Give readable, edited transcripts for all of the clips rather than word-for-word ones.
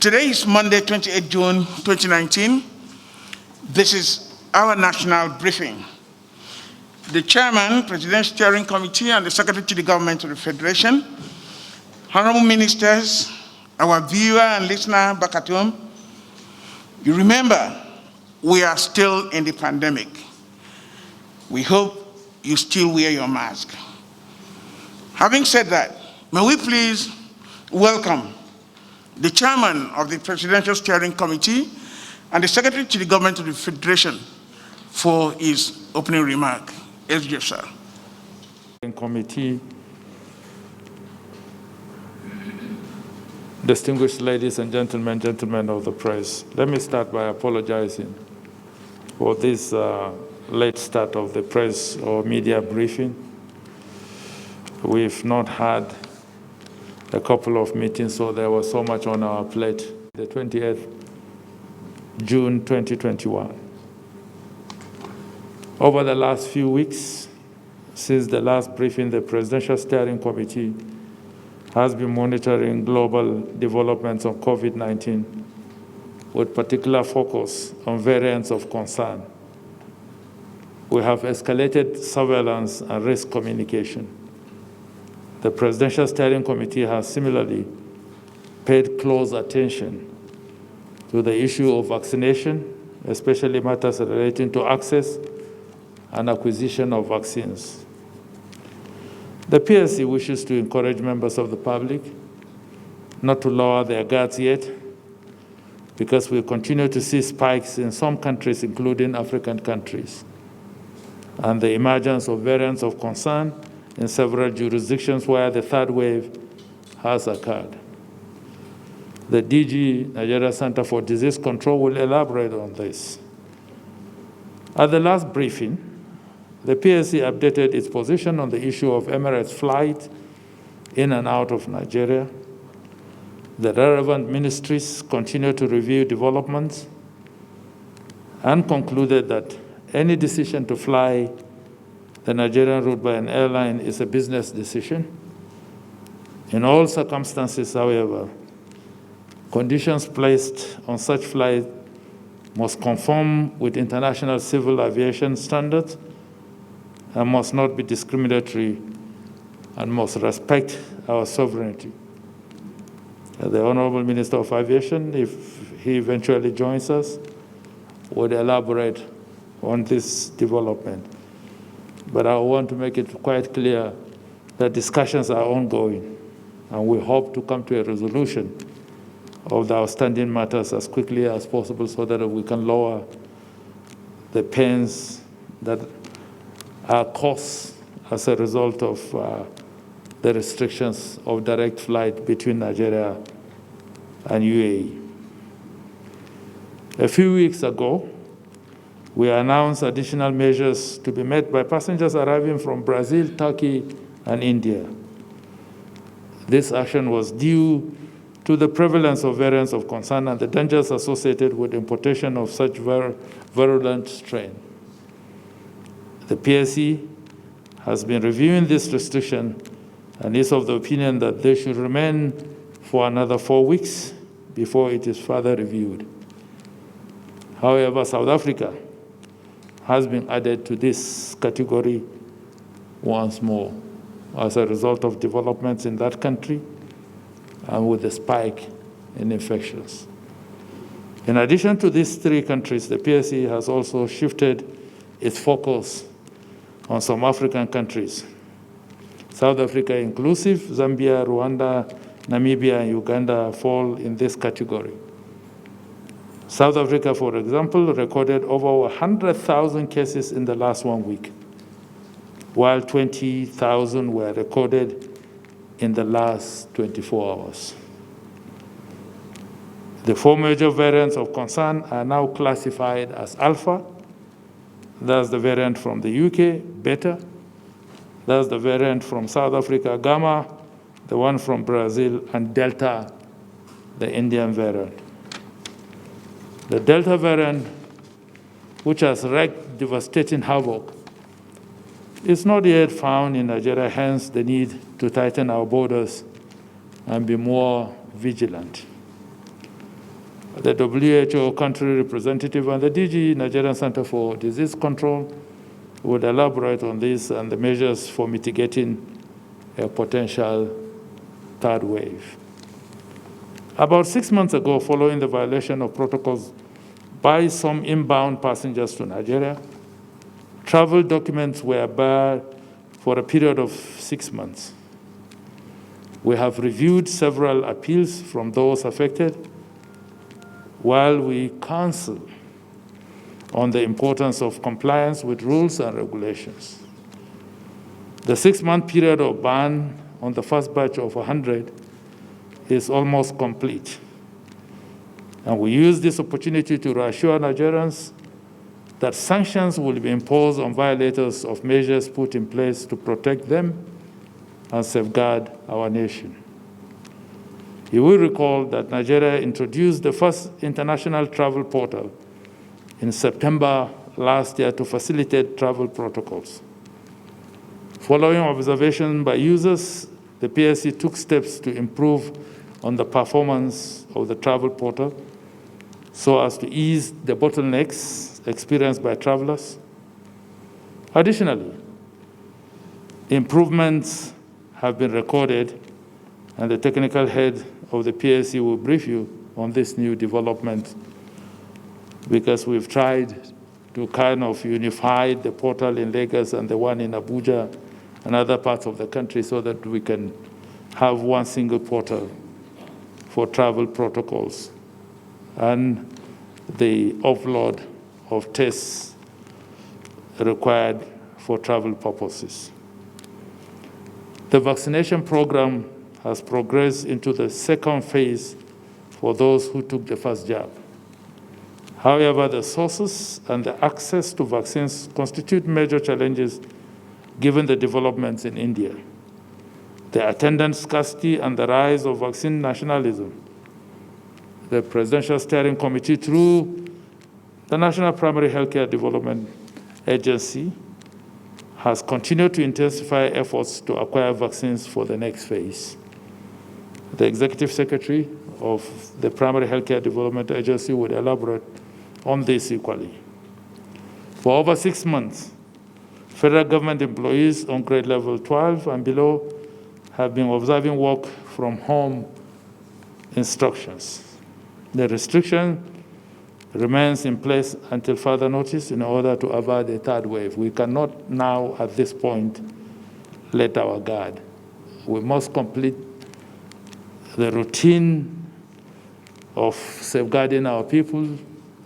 Today is Monday, 28 June 2019. This is our national briefing. The Chairman, Presidential Steering Committee, and the Secretary to the Government of the Federation, Honorable Ministers, our viewer and listener back at home, you remember we are still in the pandemic. We hope you still wear your mask. Having said that, may we please welcome the Chairman of the Presidential Steering Committee and the Secretary to the Government of the Federation for his opening remark. SJ, sir. Committee, distinguished ladies and gentlemen of the press, let me start by apologizing for this late start of the press or media briefing. We've not had a couple of meetings, so there was so much on our plate. The 28th June 2021. Over the last few weeks, since the last briefing, the Presidential Steering Committee has been monitoring global developments on COVID-19 with particular focus on variants of concern. We have escalated surveillance and risk communication. The Presidential Steering Committee has similarly paid close attention to the issue of vaccination, especially matters relating to access and acquisition of vaccines. The PSC wishes to encourage members of the public not to lower their guards yet, because we continue to see spikes in some countries, including African countries, and the emergence of variants of concern in several jurisdictions where the third wave has occurred. The DG, Nigeria Center for Disease Control, will elaborate on this. At the last briefing, the PSC updated its position on the issue of Emirates flight in and out of Nigeria. The relevant ministries continue to review developments and concluded that any decision to fly the Nigerian route by an airline is a business decision. In all circumstances, however, conditions placed on such flight must conform with international civil aviation standards and must not be discriminatory and must respect our sovereignty. The Honorable Minister of Aviation, if he eventually joins us, would elaborate on this development. But I want to make it quite clear that discussions are ongoing, and we hope to come to a resolution of the outstanding matters as quickly as possible so that we can lower the pains that are caused as a result of the restrictions of direct flight between Nigeria and UAE. A few weeks ago, we announced additional measures to be met by passengers arriving from Brazil, Turkey, and India. This action was due to the prevalence of variants of concern and the dangers associated with importation of such virulent strain. The PSC has been reviewing this restriction and is of the opinion that they should remain for another 4 weeks before it is further reviewed. However, South Africa has been added to this category once more as a result of developments in that country and with the spike in infections. In addition to these 3 countries, the PSC has also shifted its focus on some African countries. South Africa inclusive, Zambia, Rwanda, Namibia, and Uganda fall in this category. South Africa, for example, recorded over 100,000 cases in the last 1 week, while 20,000 were recorded in the last 24 hours. The 4 major variants of concern are now classified as Alpha. That's the variant from the UK, Beta. That's the variant from South Africa, Gamma, the one from Brazil, and Delta, the Indian variant. The Delta variant, which has wreaked devastating havoc, is not yet found in Nigeria, hence the need to tighten our borders and be more vigilant. The WHO country representative and the DG, Nigerian Center for Disease Control, would elaborate on this and the measures for mitigating a potential third wave. About 6 months ago, following the violation of protocols by some inbound passengers to Nigeria, travel documents were barred for a period of 6 months. We have reviewed several appeals from those affected, while we counsel on the importance of compliance with rules and regulations. The 6-month period of ban on the first batch of 100 is almost complete. And we use this opportunity to reassure Nigerians that sanctions will be imposed on violators of measures put in place to protect them and safeguard our nation. You will recall that Nigeria introduced the first international travel portal in September last year to facilitate travel protocols. Following observation by users, the PSC took steps to improve on the performance of the travel portal so as to ease the bottlenecks experienced by travelers. Additionally, improvements have been recorded, and the technical head of the PSC will brief you on this new development, because we've tried to kind of unify the portal in Lagos and the one in Abuja and other parts of the country so that we can have one single portal for travel protocols and the upload of tests required for travel purposes. The vaccination program has progressed into the second phase for those who took the first jab. However, the sources and the access to vaccines constitute major challenges given the developments in India, the attendant scarcity and the rise of vaccine nationalism. The Presidential Steering Committee, through the National Primary Healthcare Development Agency, has continued to intensify efforts to acquire vaccines for the next phase. The Executive Secretary of the Primary Healthcare Development Agency would elaborate on this equally. For over 6 months, federal government employees on grade level 12 and below have been observing work from home instructions. The restriction remains in place until further notice in order to avoid a third wave. We cannot now, at this point, let our guard. We must complete the routine of safeguarding our people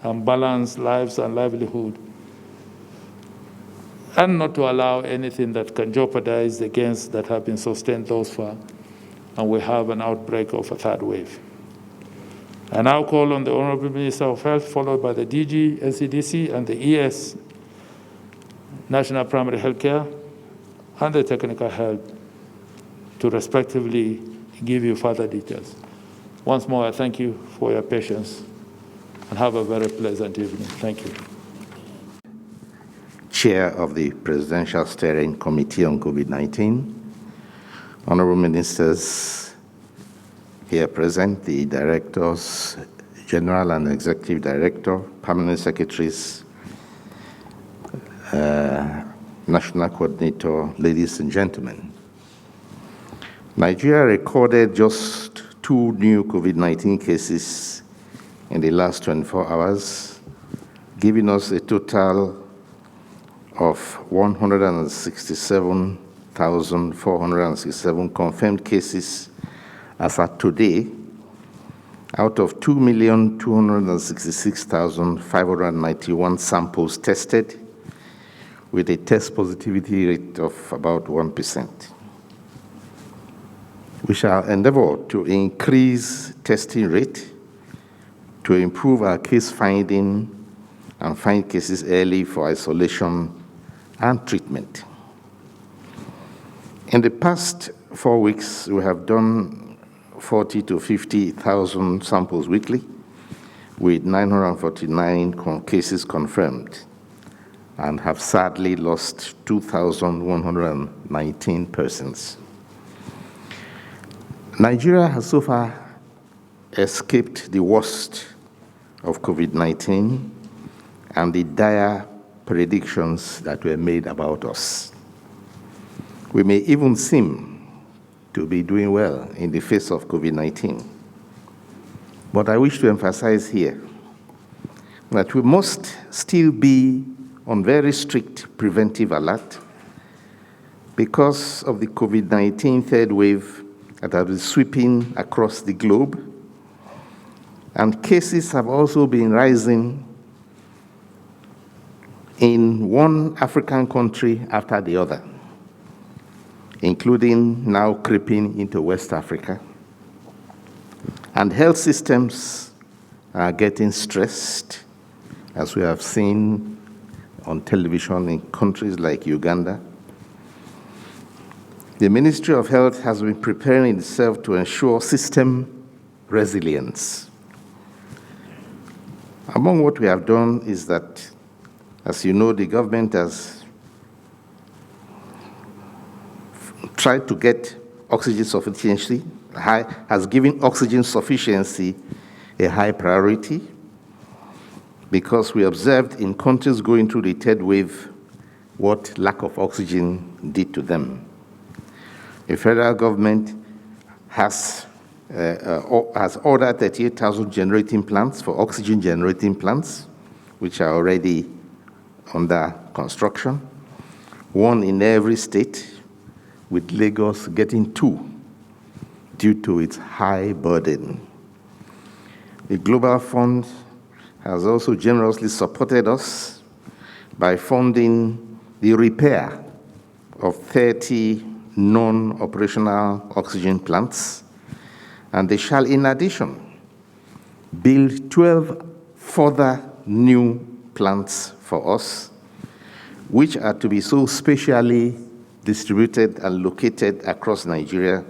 and balance lives and livelihood, and not to allow anything that can jeopardize the gains that have been sustained thus far, and we have an outbreak of a third wave. I now call on the Honorable Minister of Health, followed by the DG, NCDC, and the ES, National Primary Healthcare, and the Technical Health, to respectively give you further details. Once more, I thank you for your patience, and have a very pleasant evening. Thank you. Chair of the Presidential Steering Committee on COVID-19, Honorable Ministers here present, the Directors General and Executive Director, Permanent Secretaries, National Coordinator, ladies and gentlemen. Nigeria recorded just 2 new COVID-19 cases in the last 24 hours, giving us a total of 167,467 confirmed cases as at today, out of 2,266,591 samples tested, with a test positivity rate of about 1%. We shall endeavor to increase testing rate to improve our case finding and find cases early for isolation and treatment. In the past 4 weeks, we have done 40 to 50,000 samples weekly, with 949 cases confirmed, and have sadly lost 2,119 persons. Nigeria has so far escaped the worst of COVID-19 and the dire predictions that were made about us. We may even seem to be doing well in the face of COVID-19. But I wish to emphasize here that we must still be on very strict preventive alert because of the COVID-19 third wave that has been sweeping across the globe. And cases have also been rising in one African country after the other, including now creeping into West Africa. And health systems are getting stressed, as we have seen on television in countries like Uganda. The Ministry of Health has been preparing itself to ensure system resilience. Among what we have done is that, as you know, the government has tried to get oxygen sufficiency, has given oxygen sufficiency a high priority, because we observed in countries going through the third wave what lack of oxygen did to them. The federal government has ordered 38,000 generating plants for oxygen generating plants, which are already under construction, one in every state, with Lagos getting 2 due to its high burden. The Global Fund has also generously supported us by funding the repair of 30 non-operational oxygen plants, and they shall, in addition, build 12 further new plants for us, which are to be so spatially distributed and located across Nigeria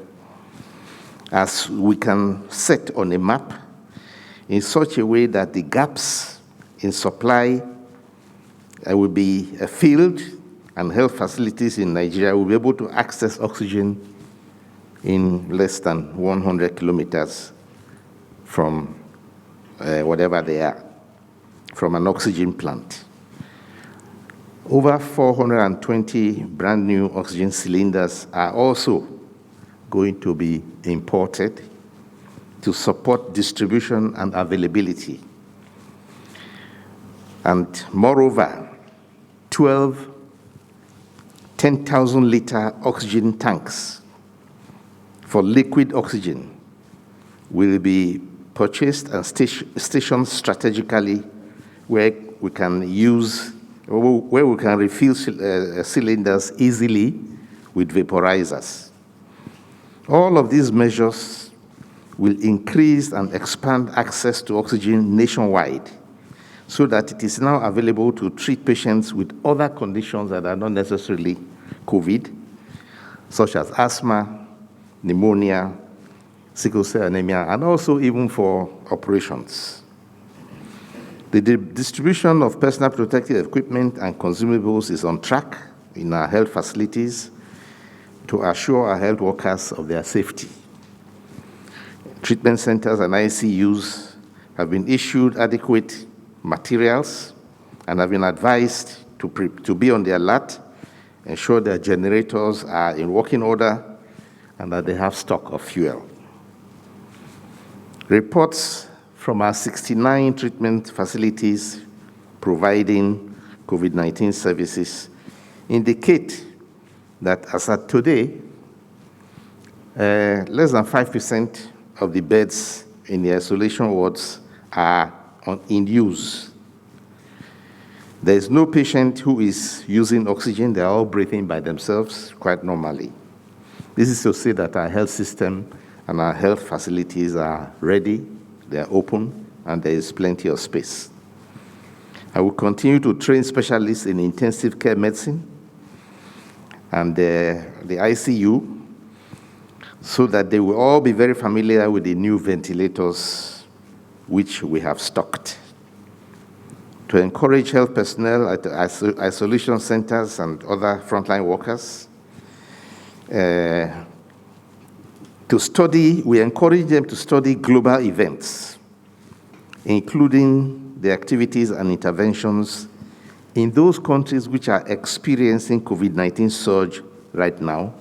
as we can set on a map in such a way that the gaps in supply will be filled, and health facilities in Nigeria will be able to access oxygen in less than 100 kilometers from whatever they are, from an oxygen plant. Over 420 brand new oxygen cylinders are also going to be imported to support distribution and availability. And moreover, 12 10,000-liter oxygen tanks for liquid oxygen will be purchased and stationed strategically where we can refill cylinders easily with vaporizers. All of these measures will increase and expand access to oxygen nationwide, so that it is now available to treat patients with other conditions that are not necessarily COVID, such as asthma, pneumonia, sickle cell anemia, and also even for operations. The distribution of personal protective equipment and consumables is on track in our health facilities to assure our health workers of their safety. Treatment centers and ICUs have been issued adequate materials and have been advised to be on the alert, ensure their generators are in working order, and that they have stock of fuel. Reports from our 69 treatment facilities providing COVID-19 services indicate that as at today, less than 5% of the beds in the isolation wards are in use. There is no patient who is using oxygen. They are all breathing by themselves quite normally. This is to say that our health system and our health facilities are ready, they are open, and there is plenty of space. I will continue to train specialists in intensive care medicine and the ICU so that they will all be very familiar with the new ventilators which we have stocked. To encourage health personnel at isolation centers and other frontline workers we encourage them to study global events including the activities and interventions in those countries which are experiencing COVID-19 surge right now,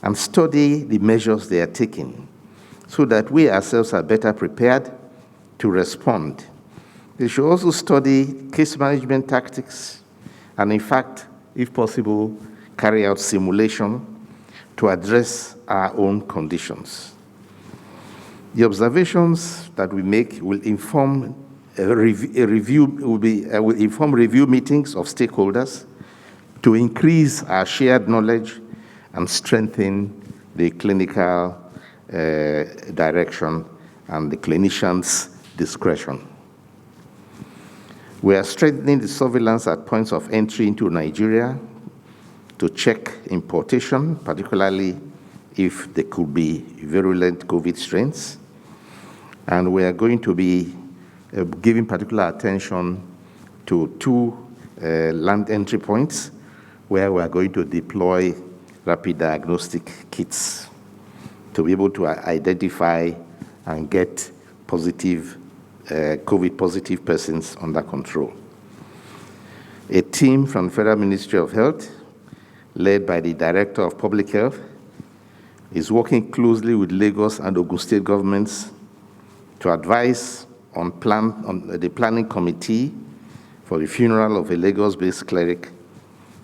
and study the measures they are taking so that we ourselves are better prepared to respond. They should also study case management tactics and, in fact, if possible, carry out simulation to address our own conditions. The observations that we make will inform review meetings of stakeholders to increase our shared knowledge and strengthen the clinical direction and the clinician's discretion. We are strengthening the surveillance at points of entry into Nigeria to check importation, particularly if there could be virulent COVID strains. And we are going to be giving particular attention to 2 land entry points where we are going to deploy rapid diagnostic kits to be able to identify and get positive, COVID-positive persons under control. A team from the Federal Ministry of Health, led by the Director of Public Health, is working closely with Lagos and Ogun State governments to advise on the planning committee for the funeral of a Lagos-based cleric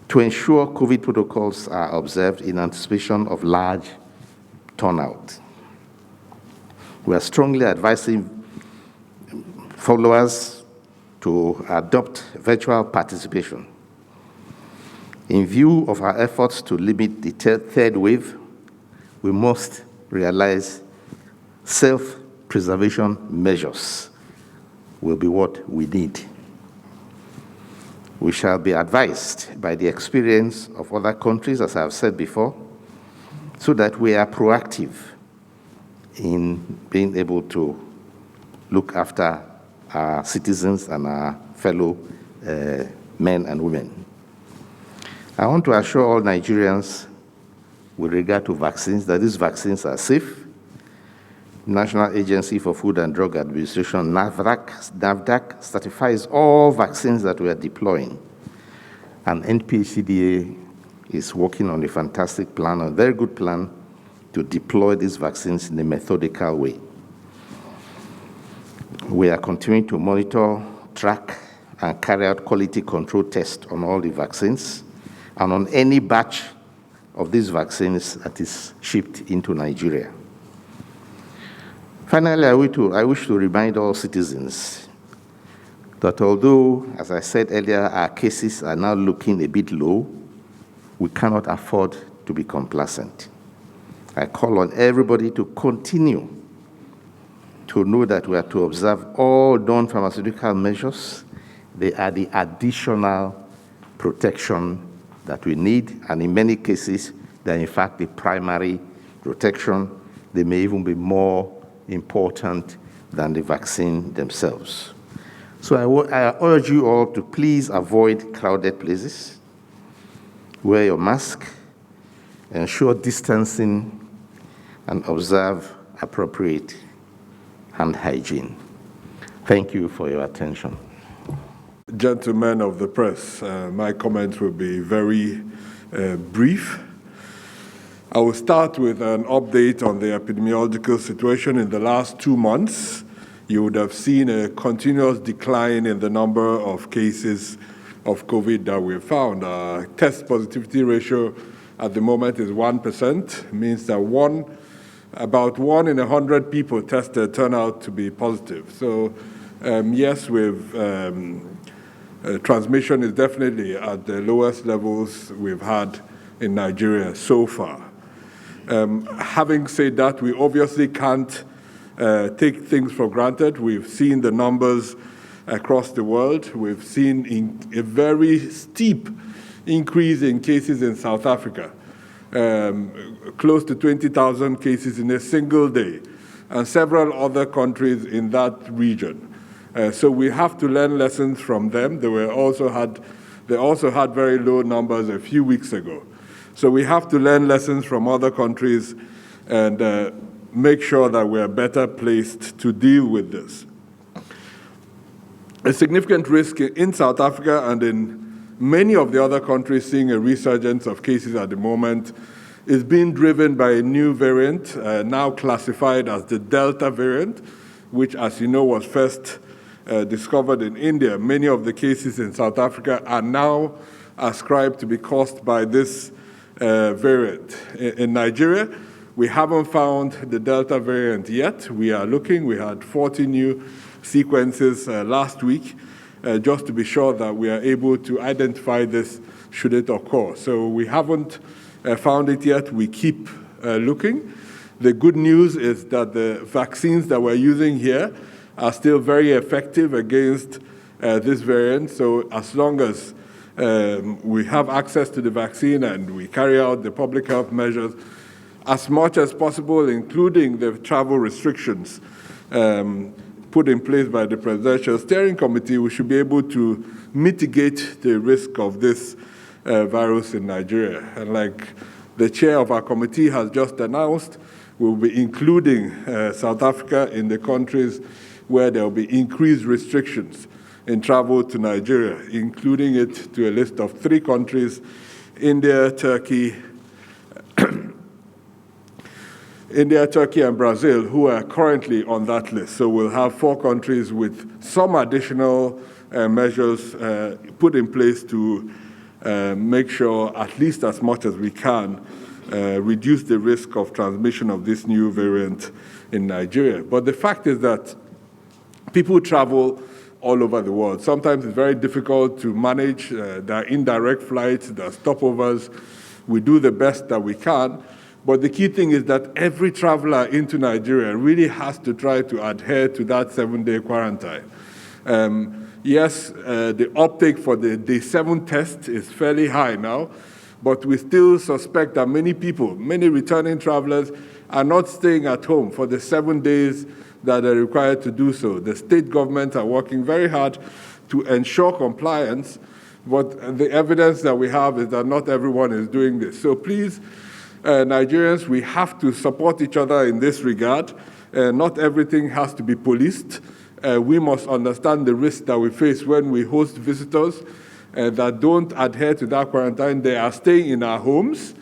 to ensure COVID protocols are observed in anticipation of large turnout. We are strongly advising followers to adopt virtual participation. In view of our efforts to limit the third wave, we must realize self-preservation measures will be what we need. We shall be advised by the experience of other countries, as I have said before, so that we are proactive in being able to look after our citizens and our fellow men and women. I want to assure all Nigerians with regard to vaccines that these vaccines are safe. National Agency for Food and Drug Administration, NAFDAC, certifies all vaccines that we are deploying. And NPHCDA is working on a fantastic plan, a very good plan, to deploy these vaccines in a methodical way. We are continuing to monitor, track, and carry out quality control tests on all the vaccines and on any batch of these vaccines that is shipped into Nigeria. Finally, I wish to remind all citizens that although, as I said earlier, our cases are now looking a bit low, we cannot afford to be complacent. I call on everybody to continue to know that we are to observe all non-pharmaceutical measures. They are the additional protection that we need, and in many cases, they're in fact the primary protection. They may even be more important than the vaccine themselves. So I urge you all to please avoid crowded places, wear your mask, ensure distancing, and observe appropriate hand hygiene. Thank you for your attention. Gentlemen of the press, my comments will be very brief. I will start with an update on the epidemiological situation in the last 2 months. You would have seen a continuous decline in the number of cases of COVID that we found. Our test positivity ratio at the moment is 1%, means that about 1 in 100 people tested turn out to be positive. So yes, transmission is definitely at the lowest levels we've had in Nigeria so far. Having said that, we obviously can't take things for granted. We've seen the numbers across the world. We've seen a very steep increase in cases in South Africa, close to 20,000 cases in a single day, and several other countries in that region. So we have to learn lessons from them. They also had very low numbers a few weeks ago. So we have to learn lessons from other countries and make sure that we are better placed to deal with this. a significant risk in South Africa and in many of the other countries seeing a resurgence of cases at the moment is being driven by a new variant, now classified as the Delta variant, which, as you know, was first discovered in India. Many of the cases in South Africa are now ascribed to be caused by this variant. In Nigeria, we haven't found the Delta variant yet. We are looking. We had 40 new sequences last week, just to be sure that we are able to identify this should it occur. So we haven't found it yet. We keep looking. The good news is that the vaccines that we're using here are still very effective against this variant. So as long as we have access to the vaccine and we carry out the public health measures as much as possible, including the travel restrictions put in place by the Presidential Steering Committee, we should be able to mitigate the risk of this virus in Nigeria. And like the chair of our committee has just announced, we'll be including South Africa in the countries where there will be increased restrictions in travel to Nigeria, including it to a list of 3 countries, India, Turkey, and Brazil, who are currently on that list. So we'll have 4 countries with some additional measures put in place to make sure, at least as much as we can, reduce the risk of transmission of this new variant in Nigeria. But the fact is that people travel all over the world. Sometimes it's very difficult to manage. There are indirect flights, there are stopovers. We do the best that we can. But the key thing is that every traveler into Nigeria really has to try to adhere to that 7-day quarantine. Yes, the uptake for the day 7 test is fairly high now, but we still suspect that many people, many returning travelers, are not staying at home for the 7 days that are required to do so. The state governments are working very hard to ensure compliance, but the evidence that we have is that not everyone is doing this. So please, Nigerians, we have to support each other in this regard. Not everything has to be policed. We must understand the risk that we face when we host visitors that don't adhere to that quarantine. They are staying in our homes.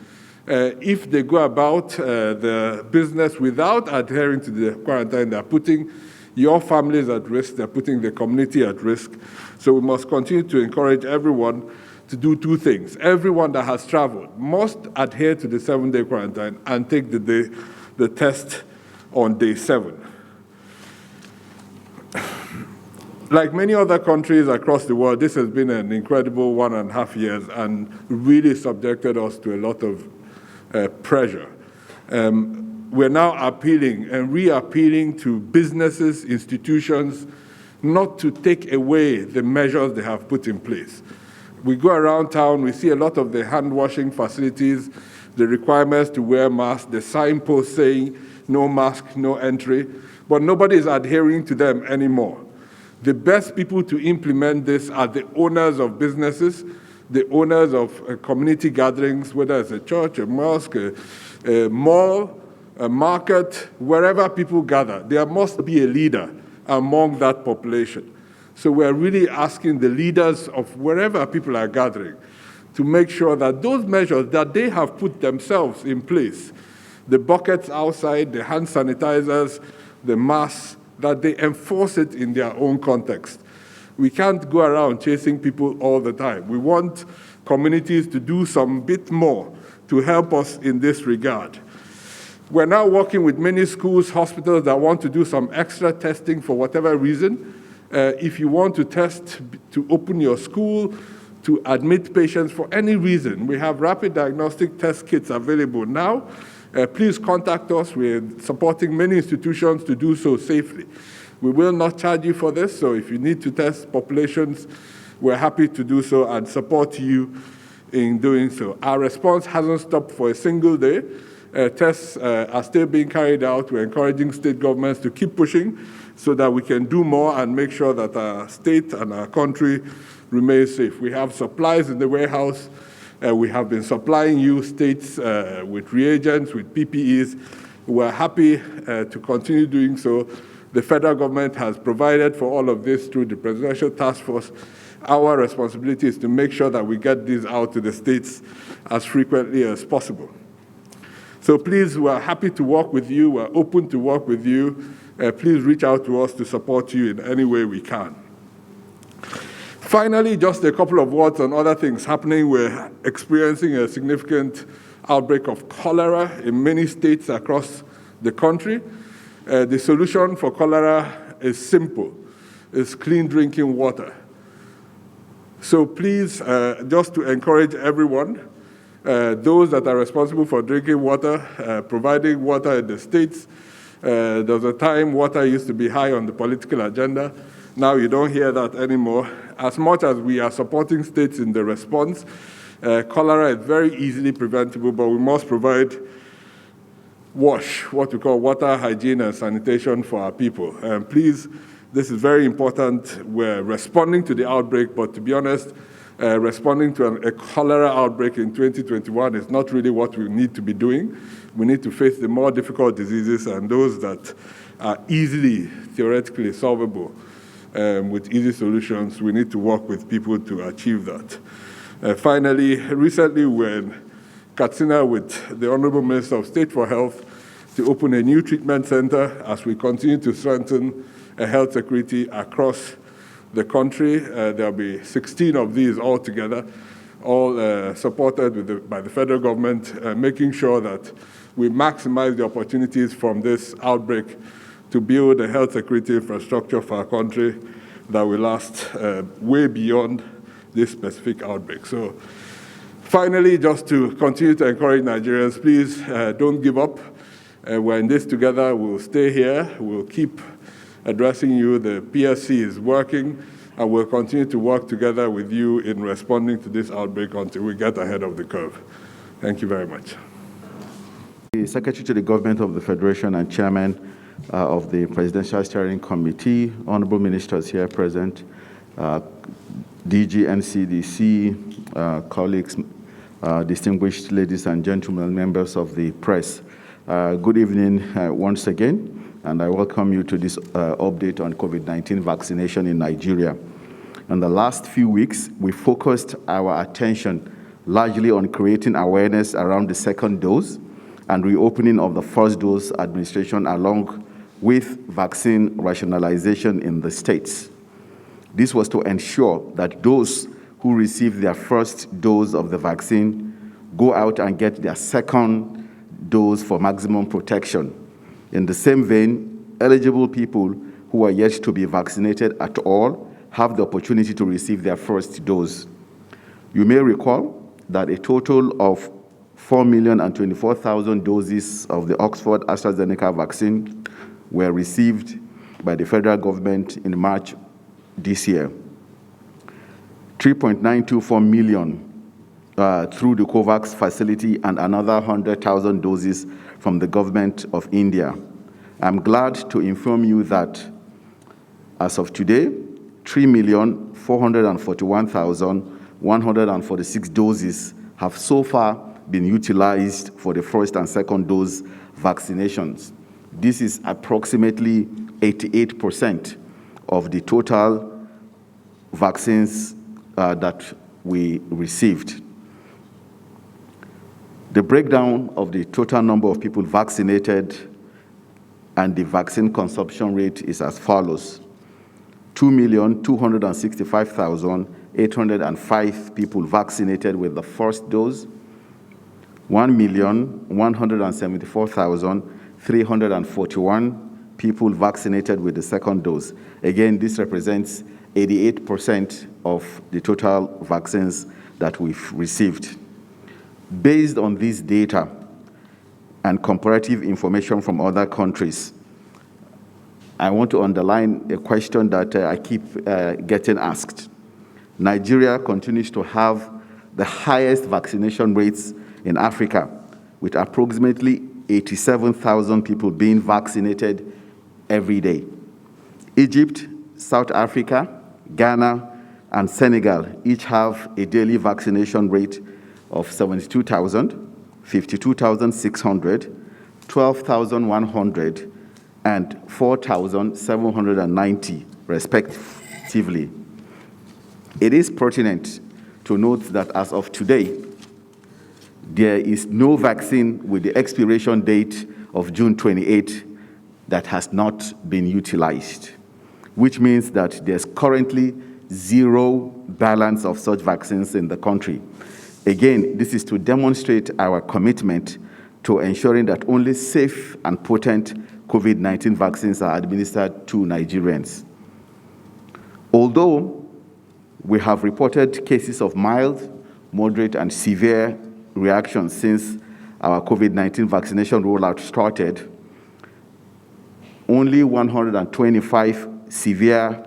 If they go about the business without adhering to the quarantine, they're putting your families at risk, they're putting the community at risk. So we must continue to encourage everyone to do 2 things. Everyone that has traveled must adhere to the 7-day quarantine and take the test on day 7. Like many other countries across the world, this has been an incredible 1.5 years and really subjected us to a lot of pressure. We're now appealing and re-appealing to businesses, institutions, not to take away the measures they have put in place. We go around town, we see a lot of the hand-washing facilities, the requirements to wear masks, the signposts saying no mask, no entry, but nobody is adhering to them anymore. The best people to implement this are the owners of businesses, the owners of community gatherings, whether it's a church, a mosque, a mall, a market, wherever people gather. There must be a leader among that population. So we're really asking the leaders of wherever people are gathering to make sure that those measures that they have put themselves in place, the buckets outside, the hand sanitizers, the masks, that they enforce it in their own context. We can't go around chasing people all the time. We want communities to do some bit more to help us in this regard. We're now working with many schools, hospitals that want to do some extra testing for whatever reason. If you want to test to open your school, to admit patients for any reason, we have rapid diagnostic test kits available now. Please contact us. We're supporting many institutions to do so safely. We will not charge you for this, so if you need to test populations, we're happy to do so and support you in doing so. Our response hasn't stopped for a single day. Tests are still being carried out. We're encouraging state governments to keep pushing so that we can do more and make sure that our state and our country remain safe. We have supplies in the warehouse. We have been supplying you states with reagents, with PPEs. We're happy to continue doing so. The federal government has provided for all of this through the Presidential Task Force. Our responsibility is to make sure that we get these out to the states as frequently as possible. So please, we're happy to work with you. We're open to work with you. Please reach out to us to support you in any way we can. Finally, just a couple of words on other things happening. We're experiencing a significant outbreak of cholera in many states across the country. The solution for cholera is simple. It's clean drinking water. So please, just to encourage everyone, those that are responsible for drinking water, providing water in the states, there was a time water used to be high on the political agenda. Now you don't hear that anymore. As much as we are supporting states in the response, cholera is very easily preventable, but we must provide what we call water hygiene and sanitation for our people. And please, this is very important. We're responding to the outbreak, but to be honest, responding to a cholera outbreak in 2021 is not really what we need to be doing. We need to face the more difficult diseases and those that are easily, theoretically solvable with easy solutions. We need to work with people to achieve that. Finally, recently we were in Katsina with the Honorable Minister of State for Health to open a new treatment center as we continue to strengthen health security across the country. There'll be 16 of these altogether, all supported by the federal government, making sure that we maximize the opportunities from this outbreak to build a health security infrastructure for our country that will last way beyond this specific outbreak. So finally, just to continue to encourage Nigerians, please don't give up. We're in this together. We'll stay here. We'll keep addressing you. The PSC is working, and we'll continue to work together with you in responding to this outbreak until we get ahead of the curve. Thank you very much. The Secretary to the Government of the Federation and Chairman of the Presidential Steering Committee, honorable ministers here present, DG, NCDC, colleagues, distinguished ladies and gentlemen, members of the press. Good evening once again, and I welcome you to this update on COVID-19 vaccination in Nigeria. In the last few weeks, we focused our attention largely on creating awareness around the second dose and reopening of the first dose administration along with vaccine rationalization in the states. This was to ensure that those who receive their first dose of the vaccine go out and get their second dose for maximum protection. In the same vein, eligible people who are yet to be vaccinated at all have the opportunity to receive their first dose. You may recall that a total of 4,024,000 doses of the Oxford AstraZeneca vaccine were received by the federal government in March this year. 3.924 million through the COVAX facility and another 100,000 doses from the government of India. I'm glad to inform you that as of today, 3,441,146 doses have so far been utilized for the first and second dose vaccinations. This is approximately 88% of the total vaccines that we received. The breakdown of the total number of people vaccinated and the vaccine consumption rate is as follows. 2,265,805 people vaccinated with the first dose, 1,174,341 people vaccinated with the second dose. Again, this represents 88% of the total vaccines that we've received. Based on this data and comparative information from other countries, I want to underline a question that I keep getting asked. Nigeria continues to have the highest vaccination rates in Africa, with approximately 87,000 people being vaccinated every day. Egypt, South Africa, Ghana, and Senegal each have a daily vaccination rate of 72,000, 52,600, 12,100, and 4,790, respectively. It is pertinent to note that as of today, there is no vaccine with the expiration date of June 28 that has not been utilized, which means that there's currently zero balance of such vaccines in the country. Again, this is to demonstrate our commitment to ensuring that only safe and potent COVID-19 vaccines are administered to Nigerians. Although we have reported cases of mild, moderate, and severe reactions since our COVID-19 vaccination rollout started, only 125 severe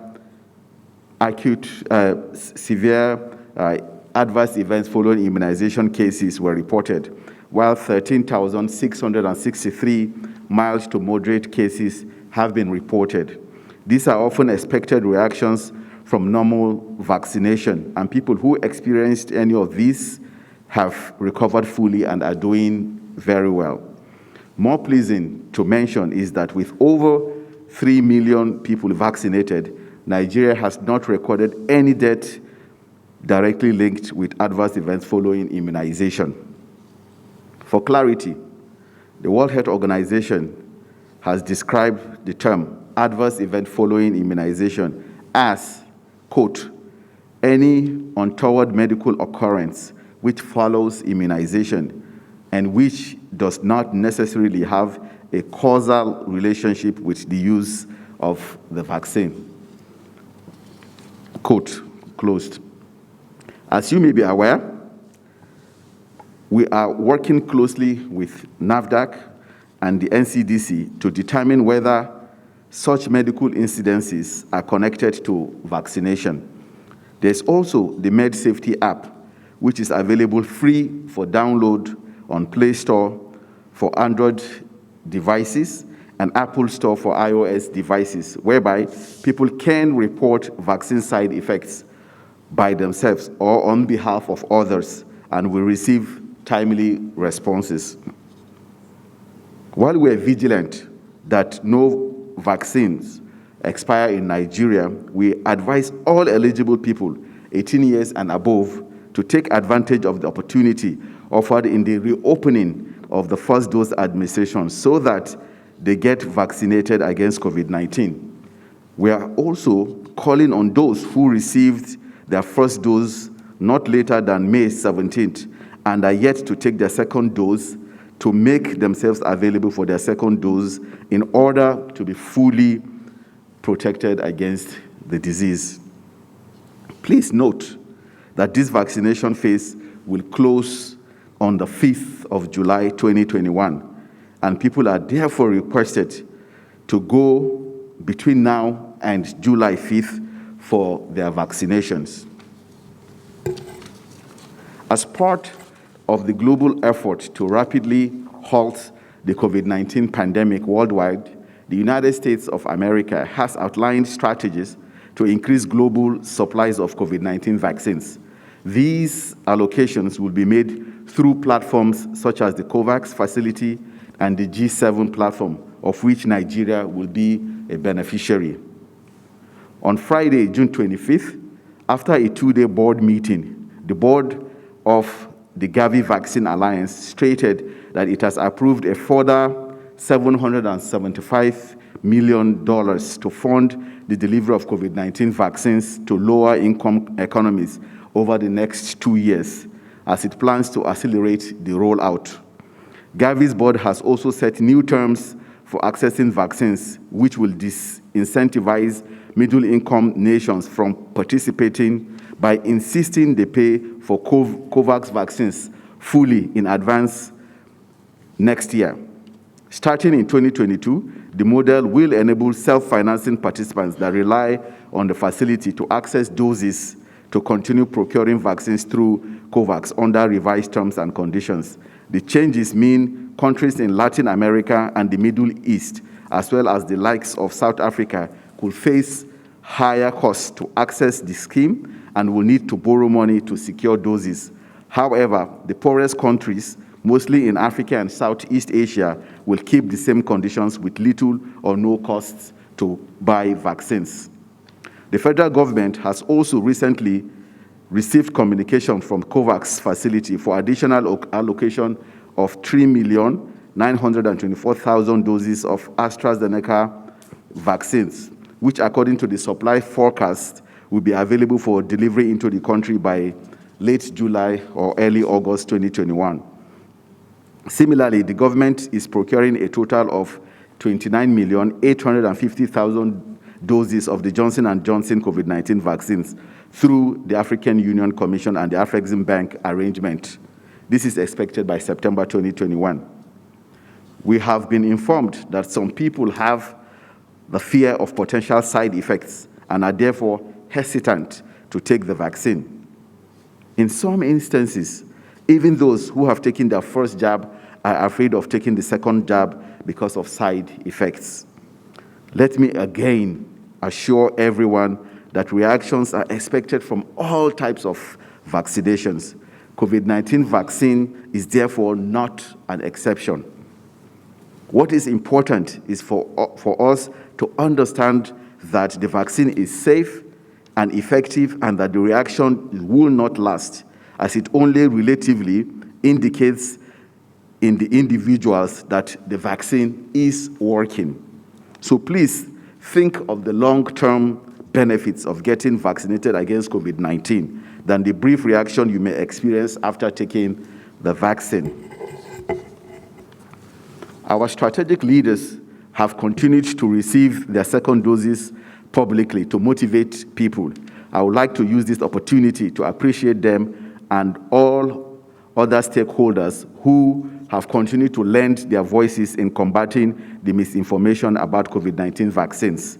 adverse events following immunization cases were reported, while 13,663 mild to moderate cases have been reported. These are often expected reactions from normal vaccination, and people who experienced any of these have recovered fully and are doing very well. More pleasing to mention is that with over 3 million people vaccinated, Nigeria has not recorded any death directly linked with adverse events following immunization. For clarity, the World Health Organization has described the term adverse event following immunization as, quote, any untoward medical occurrence which follows immunization and which does not necessarily have a causal relationship with the use of the vaccine. Quote, closed. As you may be aware, we are working closely with NAFDAC and the NCDC to determine whether such medical incidences are connected to vaccination. There's also the MedSafety app, which is available free for download on Play Store for Android devices and Apple Store for iOS devices, whereby people can report vaccine side effects by themselves or on behalf of others, and will receive timely responses. While we are vigilant that no vaccines expire in Nigeria, we advise all eligible people 18 years and above to take advantage of the opportunity offered in the reopening of the first dose administration so that they get vaccinated against COVID-19. We are also calling on those who received their first dose not later than May 17th and are yet to take their second dose to make themselves available for their second dose in order to be fully protected against the disease. Please note that this vaccination phase will close on the 5th of July 2021, and people are therefore requested to go between now and July 5th for their vaccinations. As part of the global effort to rapidly halt the COVID-19 pandemic worldwide, the United States of America has outlined strategies to increase global supplies of COVID-19 vaccines. These allocations will be made through platforms such as the COVAX facility and the G7 platform, of which Nigeria will be a beneficiary. On Friday, June 25th, after a two-day board meeting, the board of the Gavi Vaccine Alliance stated that it has approved a further $775 million to fund the delivery of COVID-19 vaccines to lower-income economies over the next 2 years, as it plans to accelerate the rollout. Gavi's board has also set new terms for accessing vaccines, which will disincentivize middle-income nations from participating by insisting they pay for COVAX vaccines fully in advance next year. Starting in 2022, the model will enable self-financing participants that rely on the facility to access doses to continue procuring vaccines through COVAX under revised terms and conditions. The changes mean countries in Latin America and the Middle East, as well as the likes of South Africa, could face higher costs to access the scheme and will need to borrow money to secure doses. However, the poorest countries mostly in Africa and Southeast Asia, will keep the same conditions with little or no costs to buy vaccines. The federal government has also recently received communication from COVAX facility for additional allocation of 3,924,000 doses of AstraZeneca vaccines, which according to the supply forecast will be available for delivery into the country by late July or early August 2021. Similarly, the government is procuring a total of 29,850,000 doses of the Johnson & Johnson COVID-19 vaccines through the African Union Commission and the Afrexim Bank arrangement. This is expected by September 2021. We have been informed that some people have the fear of potential side effects and are therefore hesitant to take the vaccine. In some instances, even those who have taken their first jab are afraid of taking the second jab because of side effects. Let me again assure everyone that reactions are expected from all types of vaccinations. COVID-19 vaccine is therefore not an exception. What is important is for us to understand that the vaccine is safe and effective and that the reaction will not last, as it only relatively indicates in the individuals that the vaccine is working. So please think of the long-term benefits of getting vaccinated against COVID-19 than the brief reaction you may experience after taking the vaccine. Our strategic leaders have continued to receive their second doses publicly to motivate people. I would like to use this opportunity to appreciate them and all other stakeholders who have continued to lend their voices in combating the misinformation about COVID-19 vaccines.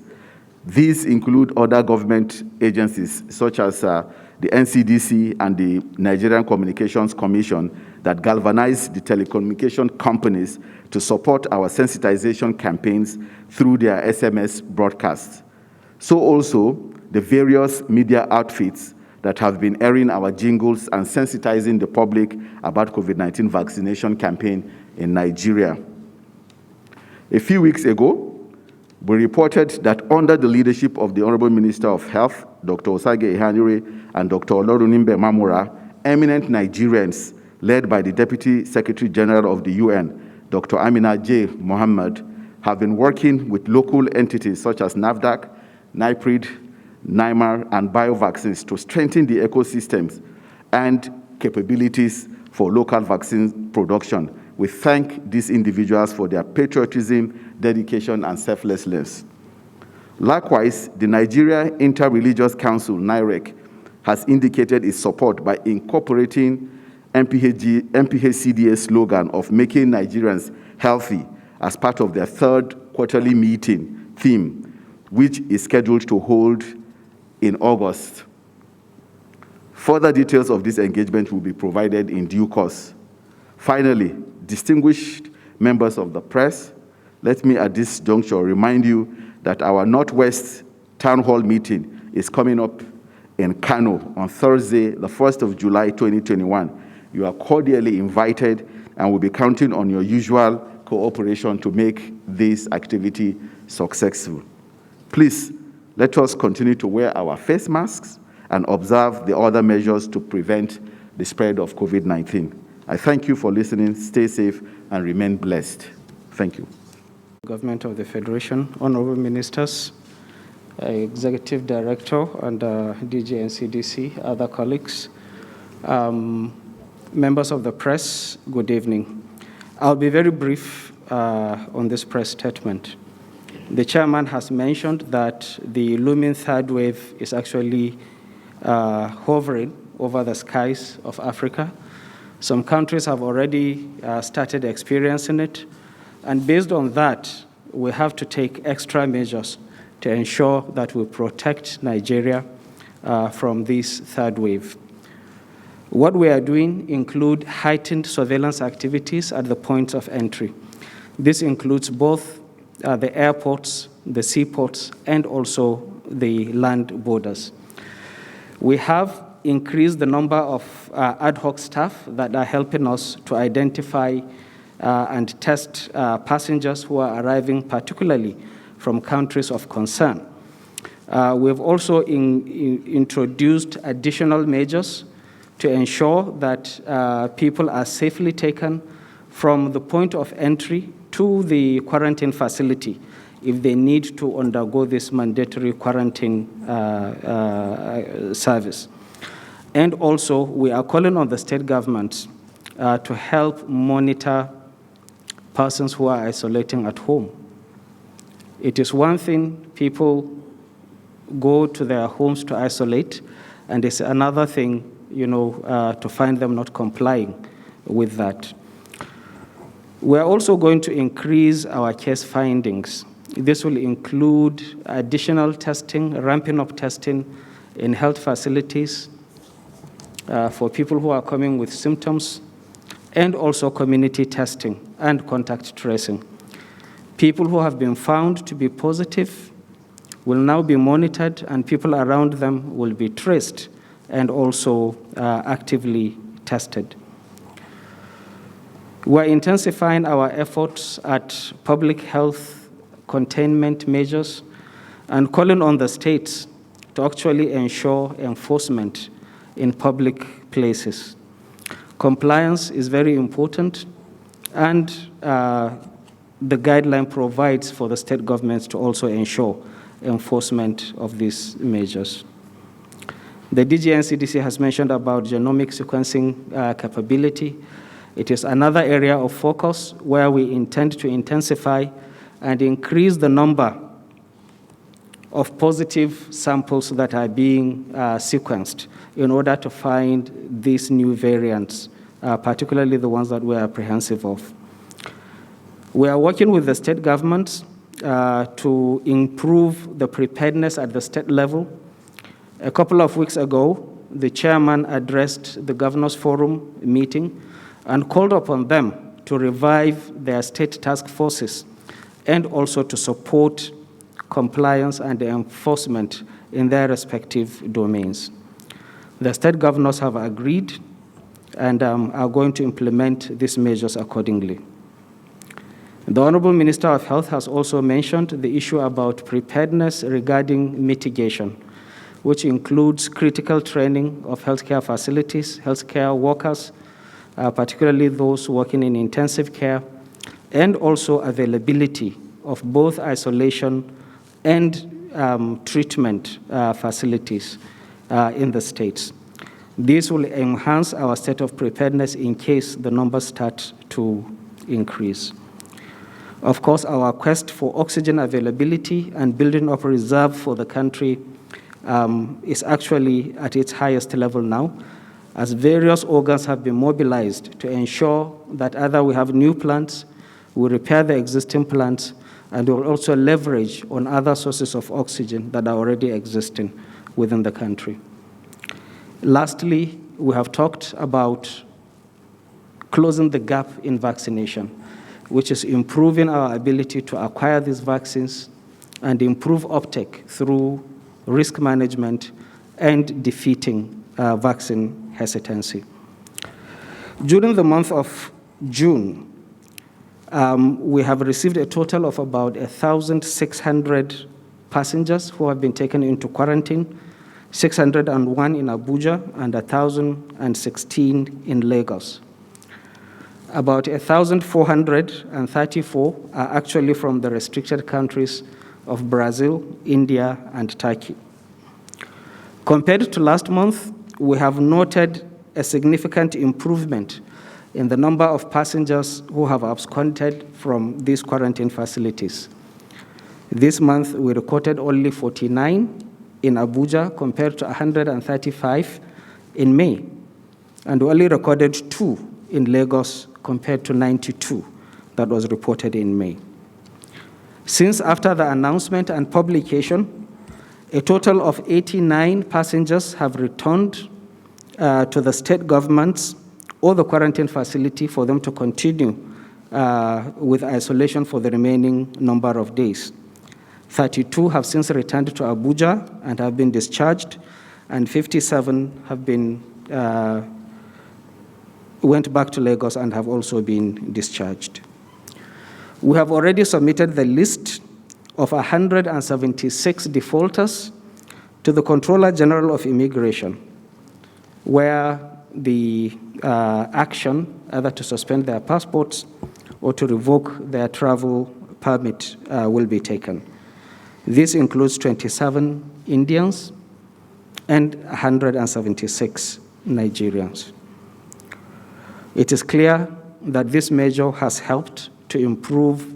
These include other government agencies such as the NCDC and the Nigerian Communications Commission that galvanize the telecommunication companies to support our sensitization campaigns through their SMS broadcasts. So also the various media outfits that have been airing our jingles and sensitizing the public about COVID-19 vaccination campaign in Nigeria. A few weeks ago, we reported that under the leadership of the Honorable Minister of Health, Dr. Osage Ihanyure, and Dr. Olorunimbe Mamura, eminent Nigerians led by the Deputy Secretary General of the UN, Dr. Amina J. Mohammed, have been working with local entities such as NAFDAC, NIPRID, NIMAR, and biovaccines to strengthen the ecosystems and capabilities for local vaccine production. We thank these individuals for their patriotism, dedication, and selflessness. Likewise, the Nigeria Inter-Religious Council, NIREC, has indicated its support by incorporating MPHCDA's slogan of making Nigerians healthy as part of their third quarterly meeting theme, which is scheduled to hold in August. Further details of this engagement will be provided in due course. Finally, distinguished members of the press, let me at this juncture remind you that our Northwest Town Hall meeting is coming up in Kano on Thursday, the 1st of July, 2021. You are cordially invited and will be counting on your usual cooperation to make this activity successful. Please, let us continue to wear our face masks and observe the other measures to prevent the spread of COVID-19. I thank you for listening. Stay safe and remain blessed. Thank you. Government of the Federation, honorable ministers, executive director and DG NCDC, other colleagues, members of the press, good evening. I'll be very brief on this press statement. The chairman has mentioned that the looming third wave is actually hovering over the skies of Africa. Some countries have already started experiencing it. And based on that, we have to take extra measures to ensure that we protect Nigeria from this third wave. What we are doing include heightened surveillance activities at the points of entry. This includes both the airports, the seaports, and also the land borders. We have increased the number of ad hoc staff that are helping us to identify and test passengers who are arriving, particularly from countries of concern. We've also introduced additional measures to ensure that people are safely taken from the point of entry to the quarantine facility if they need to undergo this mandatory quarantine service. And also, we are calling on the state governments to help monitor persons who are isolating at home. It is one thing people go to their homes to isolate, and it's another thing, to find them not complying with that. We're also going to increase our case findings. This will include additional testing, ramping up testing in health facilities for people who are coming with symptoms, and also community testing and contact tracing. People who have been found to be positive will now be monitored, and people around them will be traced and also actively tested. We're intensifying our efforts at public health containment measures and calling on the states to actually ensure enforcement in public places. Compliance is very important, and the guideline provides for the state governments to also ensure enforcement of these measures. The DGNCDC has mentioned about genomic sequencing capability. It is another area of focus where we intend to intensify and increase the number of positive samples that are being sequenced in order to find these new variants, particularly the ones that we're apprehensive of. We are working with the state governments to improve the preparedness at the state level. A couple of weeks ago, the chairman addressed the Governors Forum meeting and called upon them to revive their state task forces and also to support compliance and enforcement in their respective domains. The state governors have agreed and are going to implement these measures accordingly. The Honorable Minister of Health has also mentioned the issue about preparedness regarding mitigation, which includes critical training of healthcare facilities, healthcare workers, particularly those working in intensive care, and also availability of both isolation and treatment facilities in the states. This will enhance our state of preparedness in case the numbers start to increase. Of course, our quest for oxygen availability and building up a reserve for the country is actually at its highest level now, as various organs have been mobilized to ensure that either we have new plants, we repair the existing plants, and we'll also leverage on other sources of oxygen that are already existing within the country. Lastly, we have talked about closing the gap in vaccination, which is improving our ability to acquire these vaccines and improve uptake through risk management and defeating vaccine hesitancy. During the month of June, we have received a total of about 1,600 passengers who have been taken into quarantine, 601 in Abuja and 1,016 in Lagos. About 1,434 are actually from the restricted countries of Brazil, India, and Turkey. Compared to last month, we have noted a significant improvement in the number of passengers who have absconded from these quarantine facilities. This month, we recorded only 49 in Abuja compared to 135 in May, and we only recorded 2 in Lagos compared to 92 that was reported in May. Since after the announcement and publication, a total of 89 passengers have returned to the state governments or the quarantine facility for them to continue with isolation for the remaining number of days. 32 have since returned to Abuja and have been discharged, and 57 have been went back to Lagos and have also been discharged. We have already submitted the list of 176 defaulters to the Controller General of Immigration, where the action, either to suspend their passports or to revoke their travel permit, will be taken. This includes 27 Indians and 176 Nigerians. It is clear that this measure has helped to improve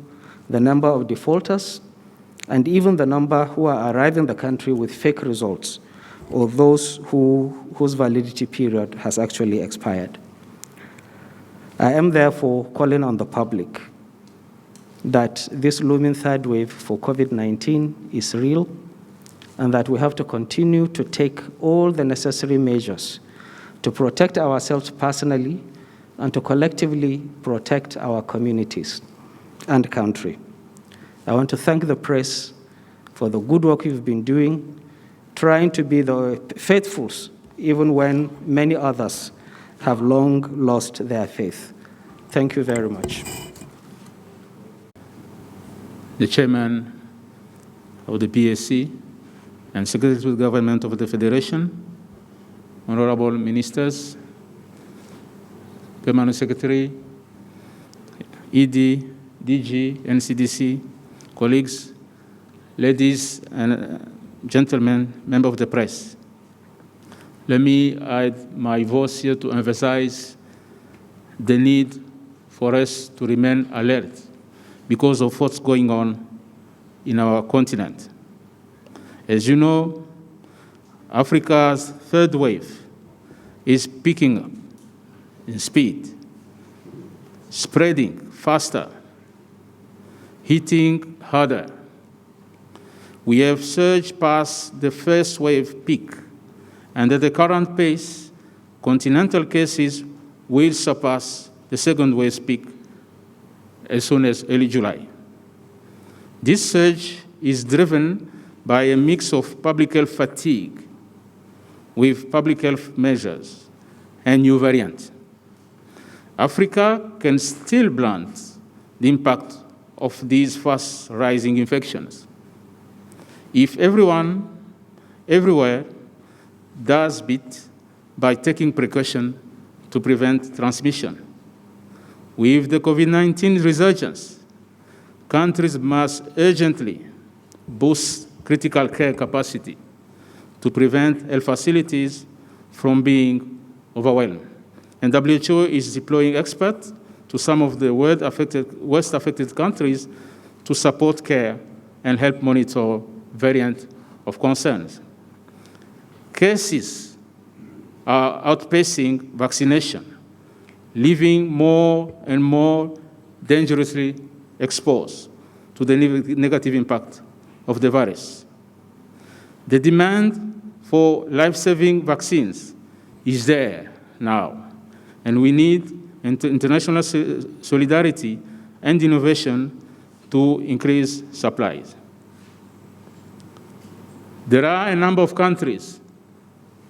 the number of defaulters and even the number who are arriving in the country with fake results, or those whose validity period has actually expired. I am therefore calling on the public that this looming third wave for COVID-19 is real, and that we have to continue to take all the necessary measures to protect ourselves personally and to collectively protect our communities and country. I want to thank the press for the good work you've been doing, trying to be the faithfuls, even when many others have long lost their faith. Thank you very much. The Chairman of the PSC and Secretary to the Government of the Federation, Honorable Ministers, Permanent Secretary, ED, DG, NCDC, colleagues, ladies and gentlemen, members of the press. Let me add my voice here to emphasize the need for us to remain alert because of what's going on in our continent. As you know, Africa's third wave is picking up in speed, spreading faster, hitting harder. We have surged past the first wave peak, and at the current pace, continental cases will surpass the second wave peak as soon as early July. This surge is driven by a mix of public health fatigue with public health measures and new variants. Africa can still blunt the impact of these fast-rising infections if everyone, everywhere, does it by taking precaution to prevent transmission. With the COVID-19 resurgence, countries must urgently boost critical care capacity to prevent health facilities from being overwhelmed. And WHO is deploying experts to some of the worst-affected countries to support care and help monitor variants of concerns. Cases are outpacing vaccination, leaving more and more dangerously exposed to the negative impact of the virus. The demand for life-saving vaccines is there now, and we need international solidarity and innovation to increase supplies. There are a number of countries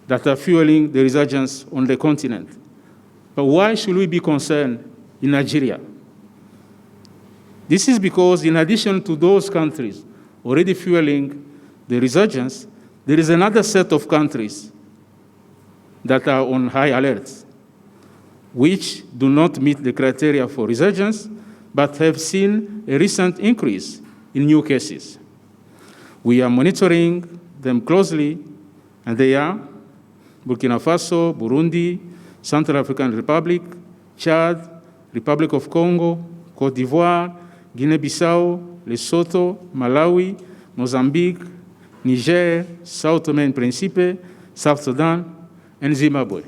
that are fueling the resurgence on the continent. But why should we be concerned in Nigeria? This is because in addition to those countries already fueling the resurgence, there is another set of countries that are on high alert, which do not meet the criteria for resurgence, but have seen a recent increase in new cases. We are monitoring them closely, and they are Burkina Faso, Burundi, Central African Republic, Chad, Republic of Congo, Cote d'Ivoire, Guinea-Bissau, Lesotho, Malawi, Mozambique, Niger, Sao Tome and Principe, South Sudan, and Zimbabwe.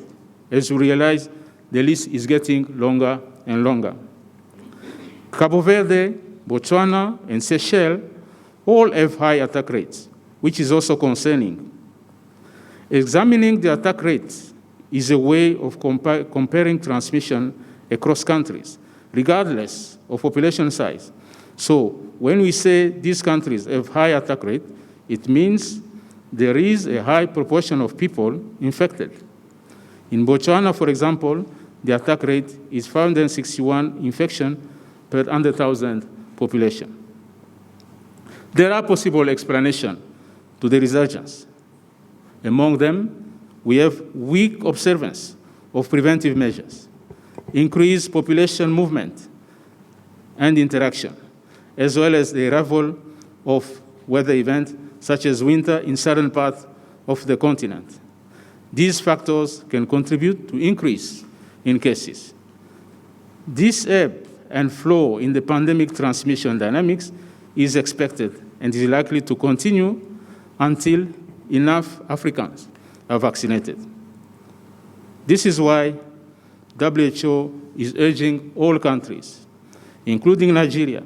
As you realize, the list is getting longer and longer. Cabo Verde, Botswana, and Seychelles all have high attack rates, which is also concerning. Examining the attack rates is a way of comparing transmission across countries, regardless of population size. So when we say these countries have high attack rate, it means there is a high proportion of people infected. In Botswana, for example, the attack rate is 561 infections per 100,000 population. There are possible explanations to the resurgence. Among them, we have weak observance of preventive measures, increased population movement and interaction, as well as the arrival of weather events such as winter in certain parts of the continent. These factors can contribute to increase in cases. This ebb and flow in the pandemic transmission dynamics is expected and is likely to continue until enough Africans are vaccinated. This is why WHO is urging all countries, including Nigeria,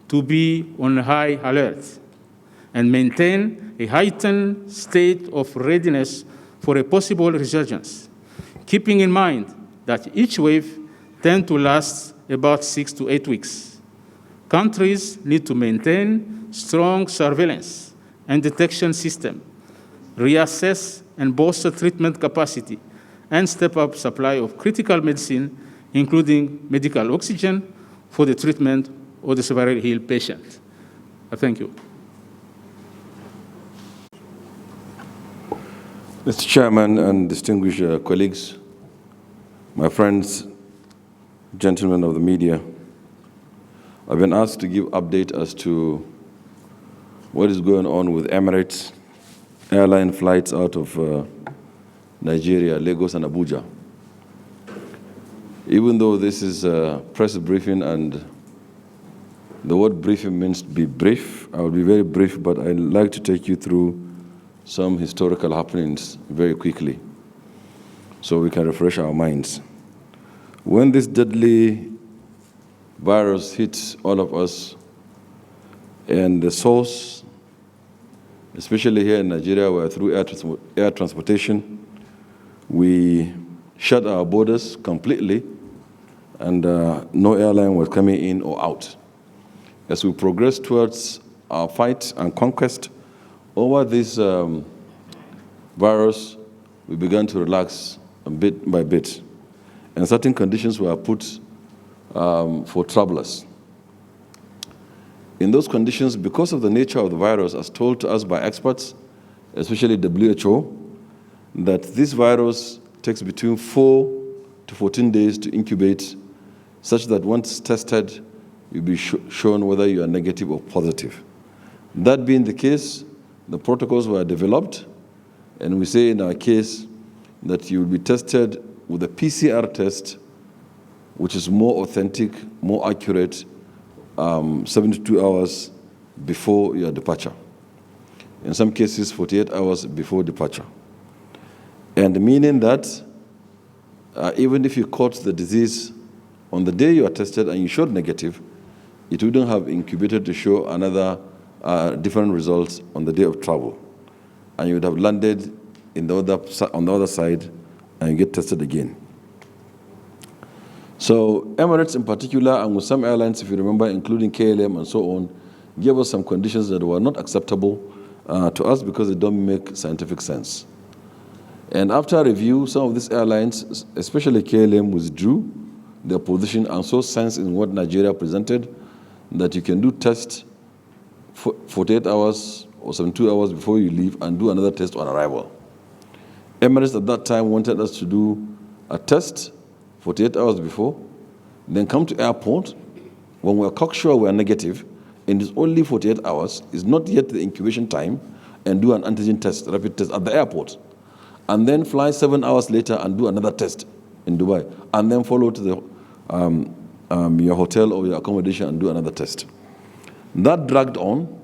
to be on high alert and maintain a heightened state of readiness for a possible resurgence, keeping in mind that each wave tends to last about 6 to 8 weeks. Countries need to maintain strong surveillance and detection system, reassess and bolster treatment capacity, and step up supply of critical medicine, including medical oxygen, for the treatment of the severely ill patient. Thank you. Mr. Chairman and distinguished colleagues, my friends, gentlemen of the media, I've been asked to give update as to what is going on with Emirates airline flights out of Nigeria, Lagos and Abuja. Even though this is a press briefing and the word briefing means to be brief, I will be very brief, but I'd like to take you through some historical happenings very quickly so we can refresh our minds. When this deadly virus hits all of us, and the source, especially here in Nigeria, where through air transportation, we shut our borders completely, and no airline was coming in or out. As we progress towards our fight and conquest over this virus, we began to relax bit by bit, and certain conditions were put for travelers. In those conditions, because of the nature of the virus, as told to us by experts, especially WHO, that this virus takes between 4 to 14 days to incubate, such that once tested, you'll be shown whether you are negative or positive. That being the case, the protocols were developed, and we say in our case that you will be tested with a PCR test, which is more authentic, more accurate, 72 hours before your departure. In some cases, 48 hours before departure. And meaning that even if you caught the disease on the day you are tested and you showed negative, it wouldn't have incubated to show another different results on the day of travel. And you would have landed on the other side and you get tested again. So Emirates in particular, and with some airlines, if you remember, including KLM and so on, gave us some conditions that were not acceptable to us because they don't make scientific sense. And after review, some of these airlines, especially KLM, withdrew their position and saw sense in what Nigeria presented, that you can do test 48 hours or 72 hours before you leave and do another test on arrival. Emirates at that time wanted us to do a test 48 hours before, then come to airport when we're cocksure we're negative, and it's only 48 hours, it's not yet the incubation time, and do an antigen test, rapid test at the airport. And then fly 7 hours later and do another test in Dubai, and then follow to the, your hotel or your accommodation and do another test. That dragged on,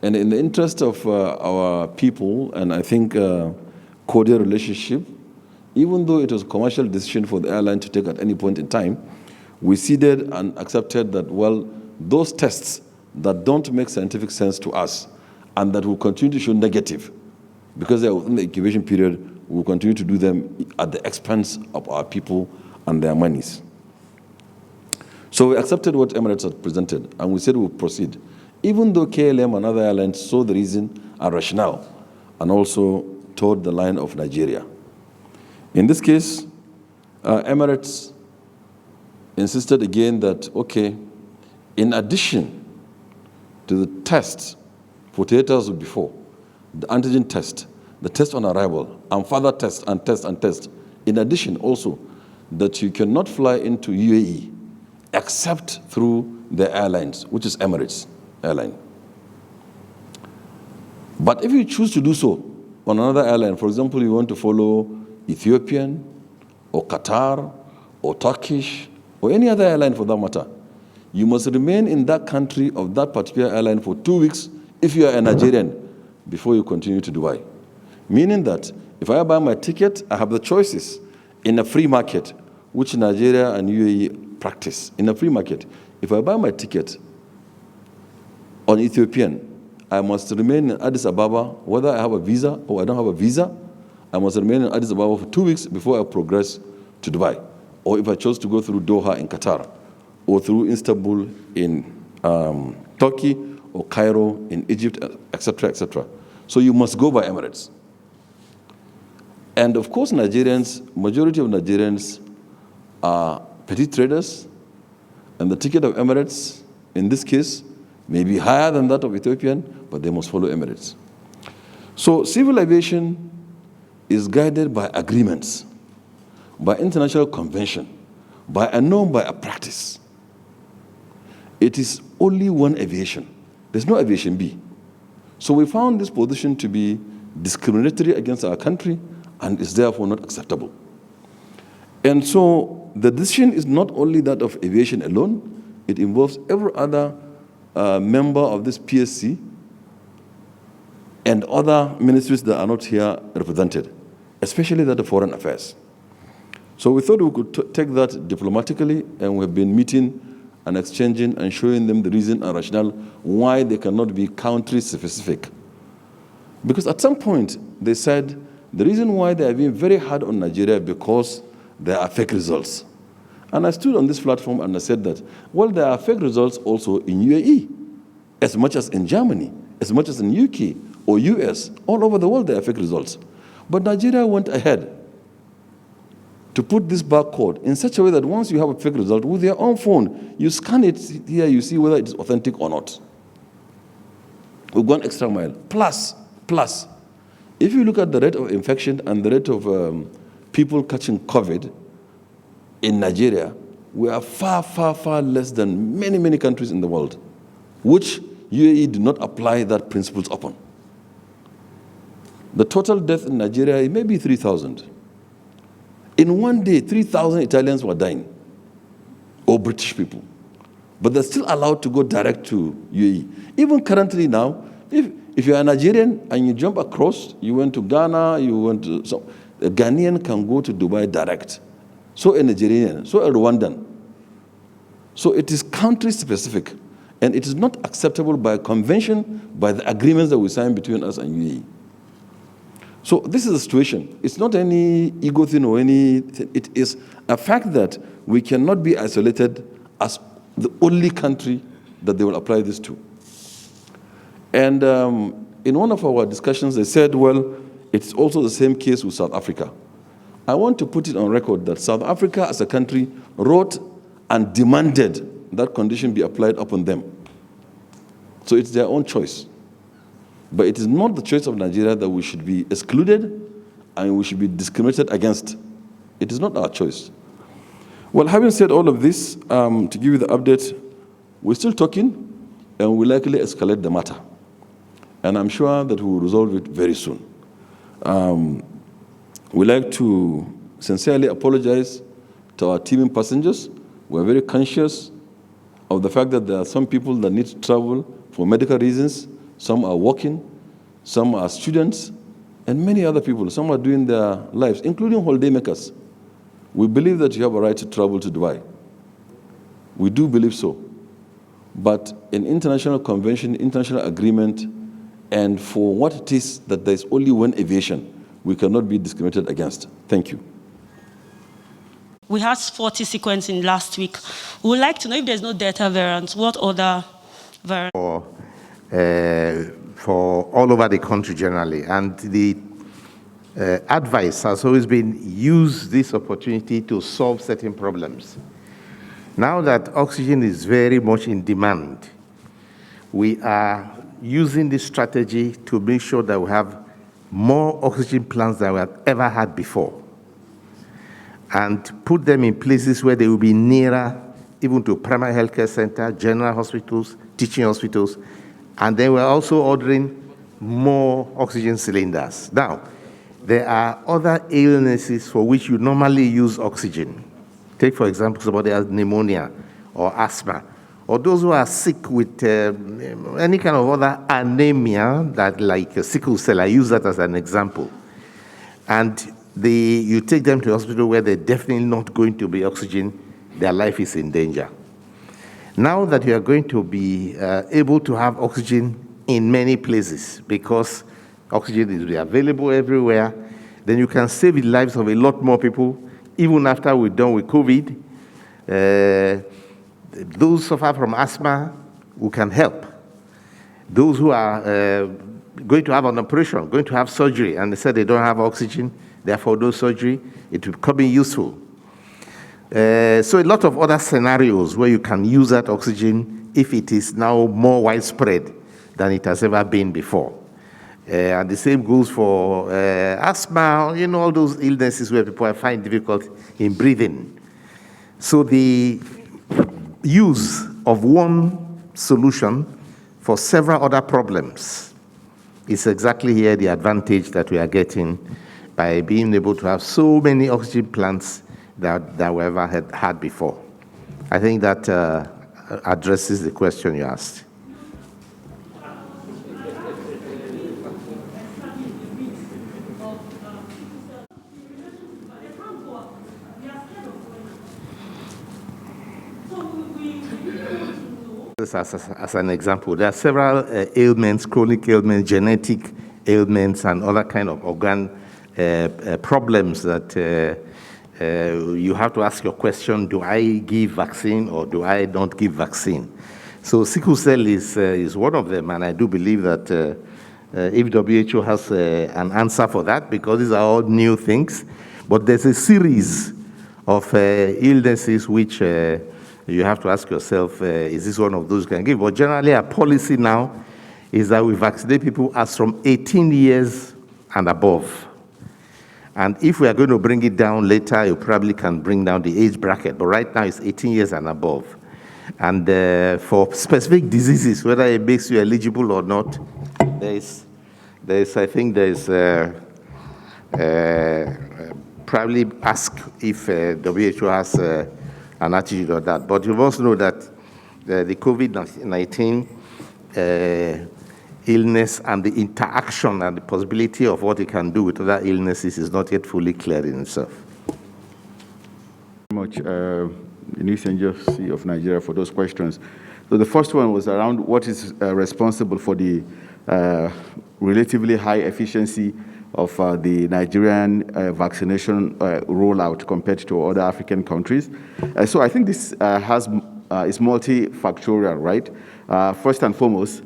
and in the interest of our people, and I think cordial relationship, even though it was a commercial decision for the airline to take at any point in time, we ceded and accepted that, well, those tests that don't make scientific sense to us and that will continue to show negative, because they are within the incubation period, we will continue to do them at the expense of our people and their monies. So we accepted what Emirates had presented, and we said we'll proceed. Even though KLM and other airlines saw the reason and rationale and also toward the line of Nigeria. In this case, Emirates insisted again that, okay, in addition to the test 48 hours before, the antigen test, the test on arrival, and further test and test and test, in addition also that you cannot fly into UAE except through the airlines, which is Emirates airline. But if you choose to do so on another airline, for example, you want to follow Ethiopian or Qatar or Turkish or any other airline for that matter, you must remain in that country of that particular airline for 2 weeks if you are a Nigerian before you continue to Dubai. Meaning that if I buy my ticket, I have the choices in a free market, which Nigeria and UAE practice. In a free market, if I buy my ticket on Ethiopian, I must remain in Addis Ababa, whether I have a visa or I don't have a visa. I must remain in Addis Ababa for 2 weeks before I progress to Dubai. Or if I chose to go through Doha in Qatar, or through Istanbul in Turkey, or Cairo in Egypt, etc., etc. So you must go by Emirates. And of course, Nigerians, majority of Nigerians are petty traders, and the ticket of Emirates, in this case, may be higher than that of Ethiopian, but they must follow Emirates. So civil aviation is guided by agreements, by international convention, by a norm, by a practice. It is only one aviation. There's no aviation B. So we found this position to be discriminatory against our country and is therefore not acceptable. And so the decision is not only that of aviation alone, it involves every other member of this PSC and other ministries that are not here represented, especially that of foreign affairs. So we thought we could take that diplomatically, and we have been meeting and exchanging and showing them the reason and rationale why they cannot be country-specific. Because at some point, they said the reason why they are being very hard on Nigeria because there are fake results. And I stood on this platform and I said that, well, there are fake results also in UAE, as much as in Germany, as much as in UK or US. All over the world, there are fake results. But Nigeria went ahead to put this barcode in such a way that once you have a fake result, with your own phone, you scan it here, you see whether it is authentic or not. We've gone extra mile. Plus, if you look at the rate of infection and the rate of people catching COVID in Nigeria, we are far, far, far less than many, many countries in the world, which UAE did not apply that principles upon. The total death in Nigeria may be 3,000. In one day, 3,000 Italians were dying, or British people. But they're still allowed to go direct to UAE. Even currently now, if you're a Nigerian and you jump across, you went to Ghana, you went to... So a Ghanaian can go to Dubai direct. So a Nigerian, so a Rwandan. So it is country-specific, and it is not acceptable by convention, by the agreements that we sign between us and UAE. So this is the situation. It's not any ego thing or anything. It is a fact that we cannot be isolated as the only country that they will apply this to. And in one of our discussions, they said, well, it's also the same case with South Africa. I want to put it on record that South Africa as a country wrote and demanded that condition be applied upon them. So it's their own choice. But it is not the choice of Nigeria that we should be excluded and we should be discriminated against. It is not our choice. Well, having said all of this, to give you the update, we're still talking and we'll likely escalate the matter. And I'm sure that we will resolve it very soon. We'd like to sincerely apologize to our teaming passengers. We're very conscious of the fact that there are some people that need to travel for medical reasons. Some are working, some are students, and many other people. Some are doing their lives, including holiday makers. We believe that you have a right to travel to Dubai. We do believe so. But in international convention, international agreement, and for what it is that there is only one aviation, we cannot be discriminated against. Thank you. We had 40 sequences in last week. We would like to know if there's no Delta variant, what other variant? For for all over the country generally. And the advice has always been use this opportunity to solve certain problems. Now that oxygen is very much in demand, we are using this strategy to make sure that we have more oxygen plants than we have ever had before, and put them in places where they will be nearer even to primary healthcare center, general hospitals, teaching hospitals, and then we're also ordering more oxygen cylinders. Now, there are other illnesses for which you normally use oxygen. Take, for example, somebody has pneumonia or asthma, or those who are sick with any kind of other anemia, that like sickle cell. I use that as an example. And you take them to a hospital where they're definitely not going to be oxygen, their life is in danger. Now that you are going to be able to have oxygen in many places, because oxygen is available everywhere, then you can save the lives of a lot more people, even after we're done with COVID. Those who suffer from asthma, we can help. Those who are going to have an operation, going to have surgery, and they said they don't have oxygen, therefore no surgery, it will become useful. So a lot of other scenarios where you can use that oxygen if it is now more widespread than it has ever been before. And the same goes for asthma, all those illnesses where people find difficult in breathing. So the use of one solution for several other problems is exactly here the advantage that we are getting by being able to have so many oxygen plants that we ever had before. I think that addresses the question you asked. As an example, there are several ailments, chronic ailments, genetic ailments, and other kind of organ problems that you have to ask your question, do I give vaccine or do I not give vaccine? So sickle cell is one of them, and I do believe that if WHO has an answer for that, because these are all new things, but there's a series of illnesses which you have to ask yourself, is this one of those you can give? But generally, our policy now is that we vaccinate people as from 18 years and above. And if we are going to bring it down later, you probably can bring down the age bracket. But right now, it's 18 years and above. And for specific diseases, whether it makes you eligible or not, probably ask if WHO has an attitude on that. But you must know that the COVID-19 illness and the interaction and the possibility of what it can do with other illnesses is not yet fully clear in itself. Very much, the News Agency of Nigeria, for those questions. So the first one was around what is responsible for the relatively high efficiency of the Nigerian vaccination rollout compared to other African countries. So I think this is multifactorial, right? First and foremost,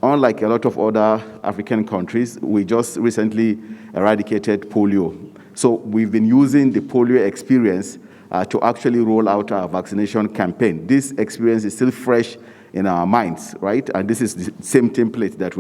unlike a lot of other African countries, we just recently eradicated polio. So we've been using the polio experience to actually roll out our vaccination campaign. This experience is still fresh in our minds, right? And this is the same template that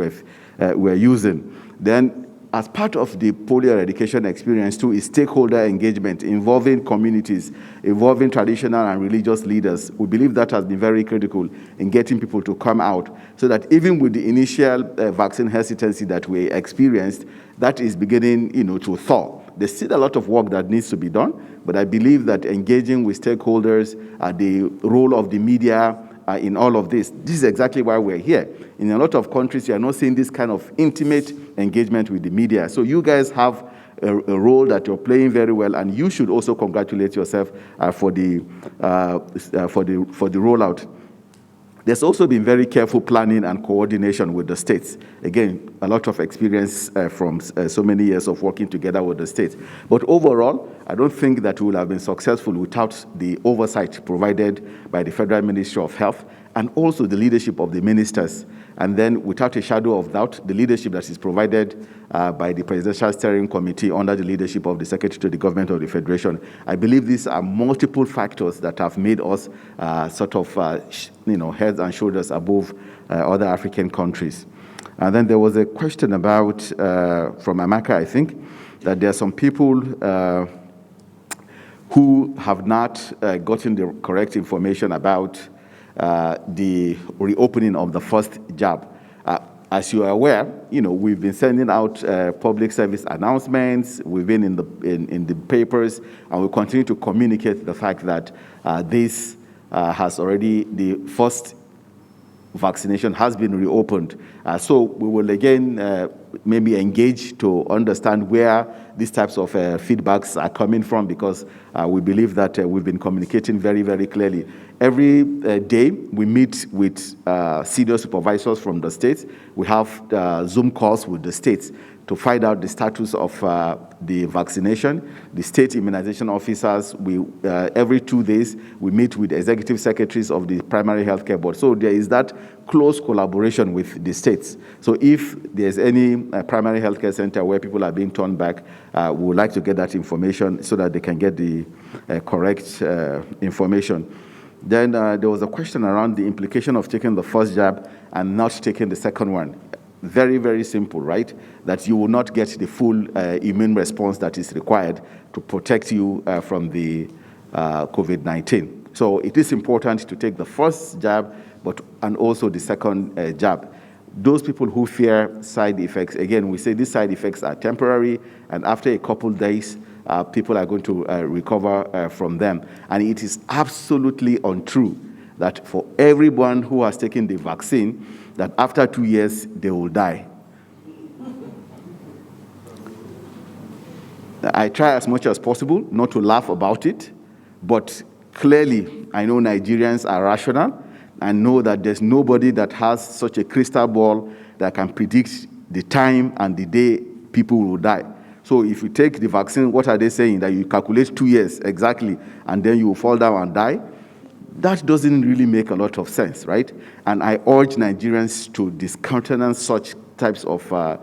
we're using. Then, as part of the polio eradication experience too, is stakeholder engagement involving communities, involving traditional and religious leaders. We believe that has been very critical in getting people to come out, so that even with the initial vaccine hesitancy that we experienced, that is beginning, to thaw. There's still a lot of work that needs to be done, but I believe that engaging with stakeholders, the role of the media in all of this is exactly why we're here. In a lot of countries, you are not seeing this kind of intimate engagement with the media. So you guys have a role that you're playing very well, and you should also congratulate yourself for the rollout. There's also been very careful planning and coordination with the states. Again, a lot of experience from so many years of working together with the states. But overall, I don't think that we will have been successful without the oversight provided by the Federal Ministry of Health, and also the leadership of the ministers And then, without a shadow of doubt, the leadership that is provided by the Presidential Steering Committee under the leadership of the Secretary to the Government of the Federation, I believe these are multiple factors that have made us heads and shoulders above other African countries. And then there was a question about, from Amaka, I think, that there are some people who have not gotten the correct information about the reopening of the first jab. As you are aware, we've been sending out public service announcements, we've been in the papers, and we continue to communicate the fact that this has already, the first vaccination has been reopened. So we will again maybe engage to understand where these types of feedbacks are coming from, because we believe that we've been communicating very, very clearly. Every day we meet with senior supervisors from the states. We have Zoom calls with the states to find out the status of the vaccination. The state immunization officers, every 2 days, we meet with executive secretaries of the primary healthcare board. So there is that close collaboration with the states. So if there's any primary healthcare center where people are being turned back, we would like to get that information so that they can get the correct information. Then there was a question around the implication of taking the first jab and not taking the second one. Very, very simple, right? That you will not get the full immune response that is required to protect you from the COVID-19. So it is important to take the first jab, and also the second jab. Those people who fear side effects, again, we say these side effects are temporary, and after a couple days, people are going to recover from them. And it is absolutely untrue that for everyone who has taken the vaccine, that after 2 years, they will die. I try as much as possible not to laugh about it, but clearly, I know Nigerians are rational and know that there's nobody that has such a crystal ball that can predict the time and the day people will die. So if you take the vaccine, what are they saying? That you calculate 2 years exactly, and then you will fall down and die? That doesn't really make a lot of sense, right? And I urge Nigerians to discountenance such types of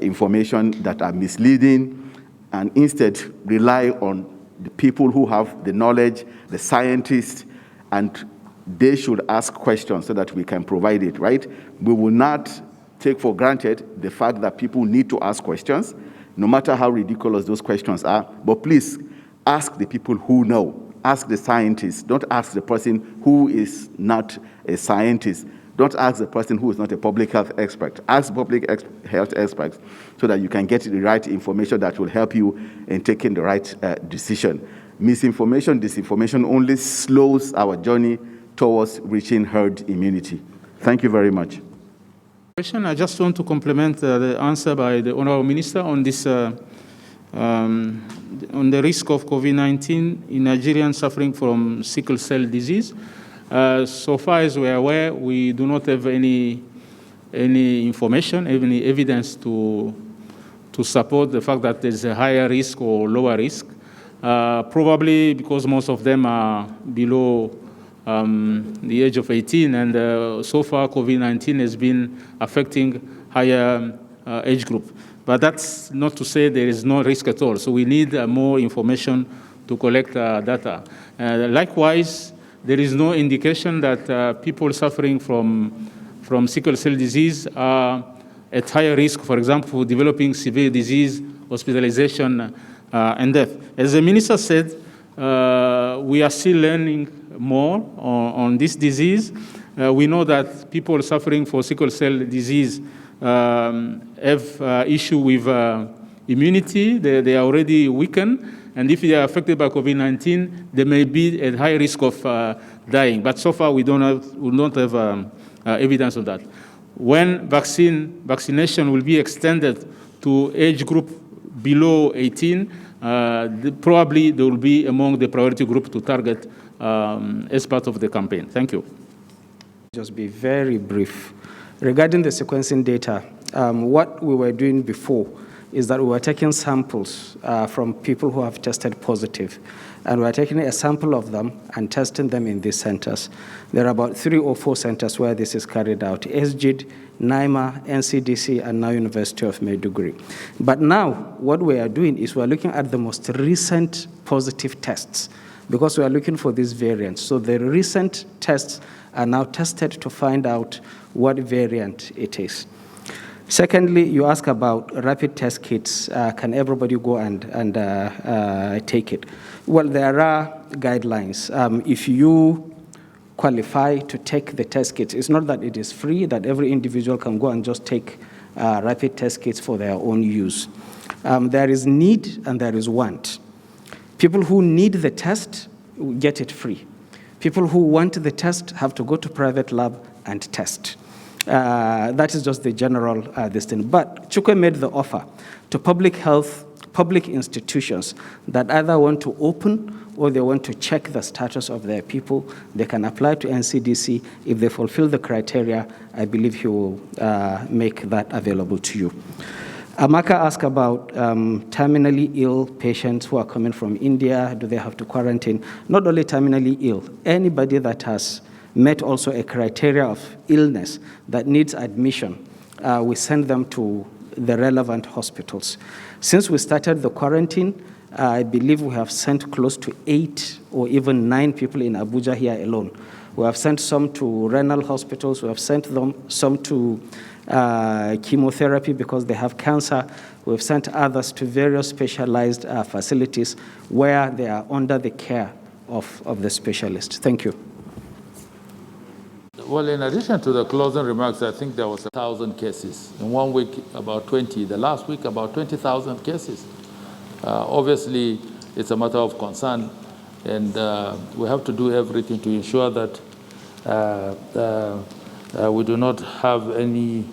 information that are misleading, and instead rely on the people who have the knowledge, the scientists, and they should ask questions so that we can provide it, right? We will not take for granted the fact that people need to ask questions, no matter how ridiculous those questions are. But please, ask the people who know. Ask the scientists. Don't ask the person who is not a scientist. Don't ask the person who is not a public health expert. Ask public health experts so that you can get the right information that will help you in taking the right decision. Misinformation, disinformation only slows our journey towards reaching herd immunity. Thank you very much. I just want to complement the answer by the Honourable Minister on this, on the risk of COVID-19 in Nigerians suffering from sickle cell disease. So far as we are aware, we do not have any information, any evidence to support the fact that there's a higher risk or lower risk. Probably because most of them are below the age of 18, and so far COVID-19 has been affecting higher age group. But that's not to say there is no risk at all. So we need more information to collect data. Likewise, there is no indication that people suffering from sickle cell disease are at higher risk, for example, for developing severe disease, hospitalization, and death. As the Minister said, we are still learning more on this disease. We know that people suffering from sickle cell disease have issue with immunity. They are already weakened, and if they are affected by COVID-19, they may be at high risk of dying. But so far, we don't have evidence of that. When vaccination will be extended to age group below 18, probably they will be among the priority group to target as part of the campaign. Thank you. Just be very brief. Regarding the sequencing data, what we were doing before is that we are taking samples from people who have tested positive, and we are taking a sample of them and testing them in these centers. There are about 3 or 4 centers where this is carried out: SGID, NIMA, NCDC, and now University of Maiduguri. But now what we are doing is we are looking at the most recent positive tests, because we are looking for these variants. So the recent tests are now tested to find out what variant it is. Secondly, you ask about rapid test kits. Can everybody go and take it? Well, there are guidelines. If you qualify to take the test kits, it's not that it is free, that every individual can go and just take rapid test kits for their own use. There is need and there is want. People who need the test get it free. People who want the test have to go to private lab and test. That is just the general this thing. But Chukwe made the offer to public health, public institutions that either want to open or they want to check the status of their people. They can apply to NCDC. If they fulfill the criteria, I believe he will make that available to you. Amaka asked about terminally ill patients who are coming from India. Do they have to quarantine? Not only terminally ill, anybody that has met also a criteria of illness that needs admission, we send them to the relevant hospitals. Since we started the quarantine, I believe we have sent close to 8 or even 9 people in Abuja here alone. We have sent some to renal hospitals. We have sent some to chemotherapy because they have cancer. We've sent others to various specialized facilities where they are under the care of the specialist. Thank you. Well, in addition to the closing remarks, I think there was 1,000 cases. In 1 week, about 20. The last week, about 20,000 cases. Obviously, it's a matter of concern, and we have to do everything to ensure that we do not have any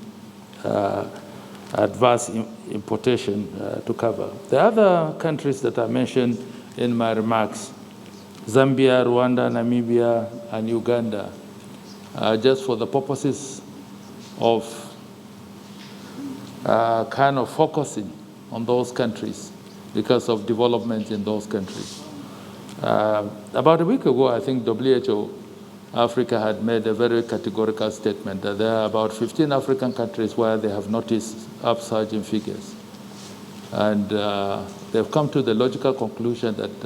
adverse importation to cover. The other countries that I mentioned in my remarks, Zambia, Rwanda, Namibia, and Uganda, just for the purposes of kind of focusing on those countries because of development in those countries. About a week ago, I think WHO Africa had made a very categorical statement that there are about 15 African countries where they have noticed upsurge in figures. And they've come to the logical conclusion that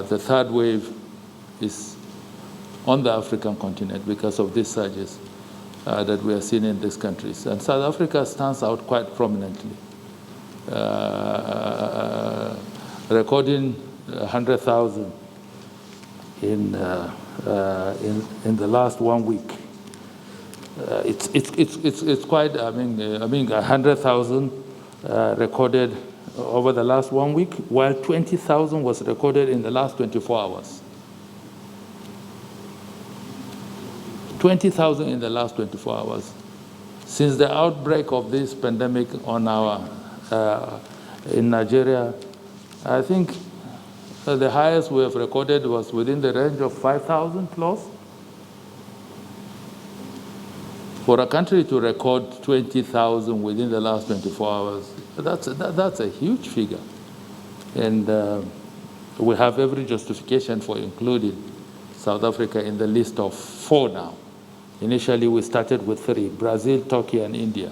the third wave is on the African continent because of these surges that we are seeing in these countries. And South Africa stands out quite prominently, recording 100,000 in the last 1 week. It's quite, I mean 100,000 recorded over the last 1 week, while 20,000 was recorded in the last 24 hours. 20,000 in the last 24 hours. Since the outbreak of this pandemic on in Nigeria, I think the highest we have recorded was within the range of 5,000 plus. For a country to record 20,000 within the last 24 hours, that's a huge figure. And we have every justification for including South Africa in the list of 4 now. Initially, we started with 3, Brazil, Turkey, and India.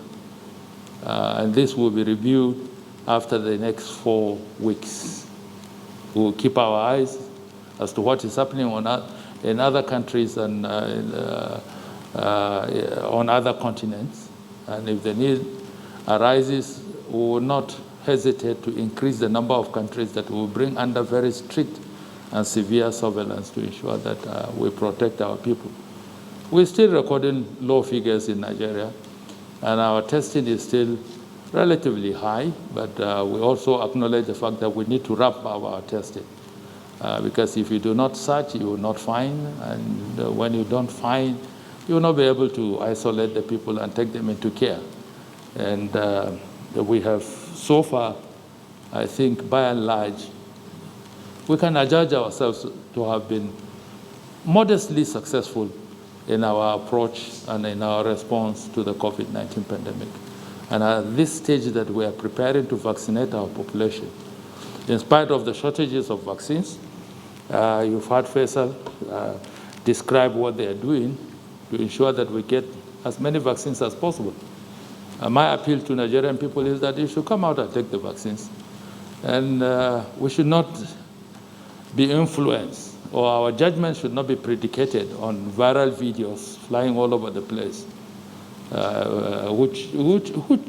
And this will be reviewed after the next 4 weeks. We'll keep our eyes as to what is happening in other countries and on other continents. And if the need arises, we will not hesitate to increase the number of countries that will bring under very strict and severe surveillance to ensure that we protect our people. We're still recording low figures in Nigeria, and our testing is still relatively high, but we also acknowledge the fact that we need to ramp up our testing. Because if you do not search, you will not find, and when you don't find, you will not be able to isolate the people and take them into care. And we have so far, I think by and large, we can adjudge ourselves to have been modestly successful in our approach and in our response to the COVID-19 pandemic. And at this stage that we are preparing to vaccinate our population, in spite of the shortages of vaccines, you've heard Faisal describe what they are doing to ensure that we get as many vaccines as possible. My appeal to Nigerian people is that you should come out and take the vaccines. And we should not be influenced, or our judgment should not be predicated on viral videos flying all over the place, which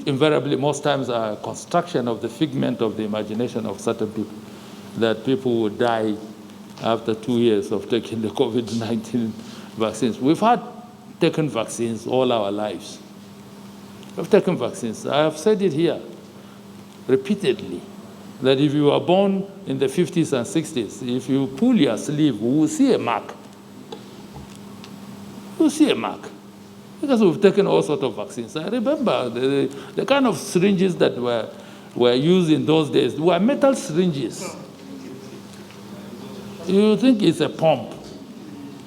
invariably most times are a construction of the figment of the imagination of certain people, that people would die after 2 years of taking the COVID-19 vaccines. We've had taken vaccines all our lives. We've taken vaccines. I have said it here repeatedly, that if you were born in the 50s and 60s, if you pull your sleeve, we will see a mark. We'll see a mark. Because we've taken all sorts of vaccines. I remember the kind of syringes that were used in those days were metal syringes. You think it's a pump,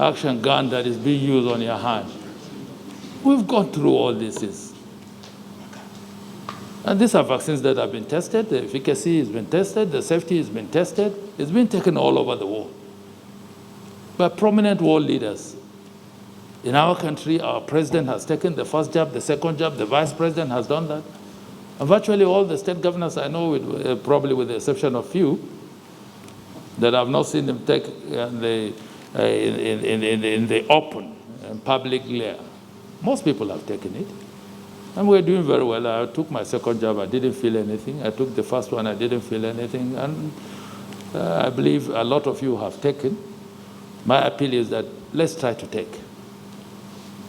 action gun that is being used on your hand. We've gone through all this. And these are vaccines that have been tested. The efficacy has been tested. The safety has been tested. It's been taken all over the world by prominent world leaders. In our country, our president has taken the first jab, the second jab. The vice president has done that. And virtually all the state governors I know, probably with the exception of few, that I've not seen them take in the open and public glare. Most people have taken it. And we're doing very well. I took my second jab, I didn't feel anything. I took the first one, I didn't feel anything. And I believe a lot of you have taken. My appeal is that let's try to take.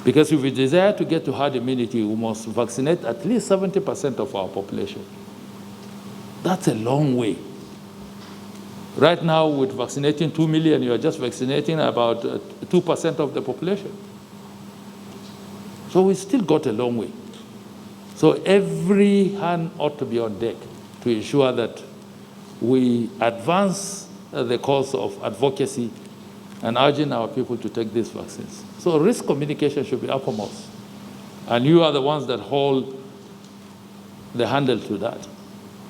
Because if we desire to get to herd immunity, we must vaccinate at least 70% of our population. That's a long way. Right now, with vaccinating 2 million, you're just vaccinating about 2% of the population. So we still got a long way. So every hand ought to be on deck to ensure that we advance the cause of advocacy and urging our people to take these vaccines. So risk communication should be uppermost. And you are the ones that hold the handle to that.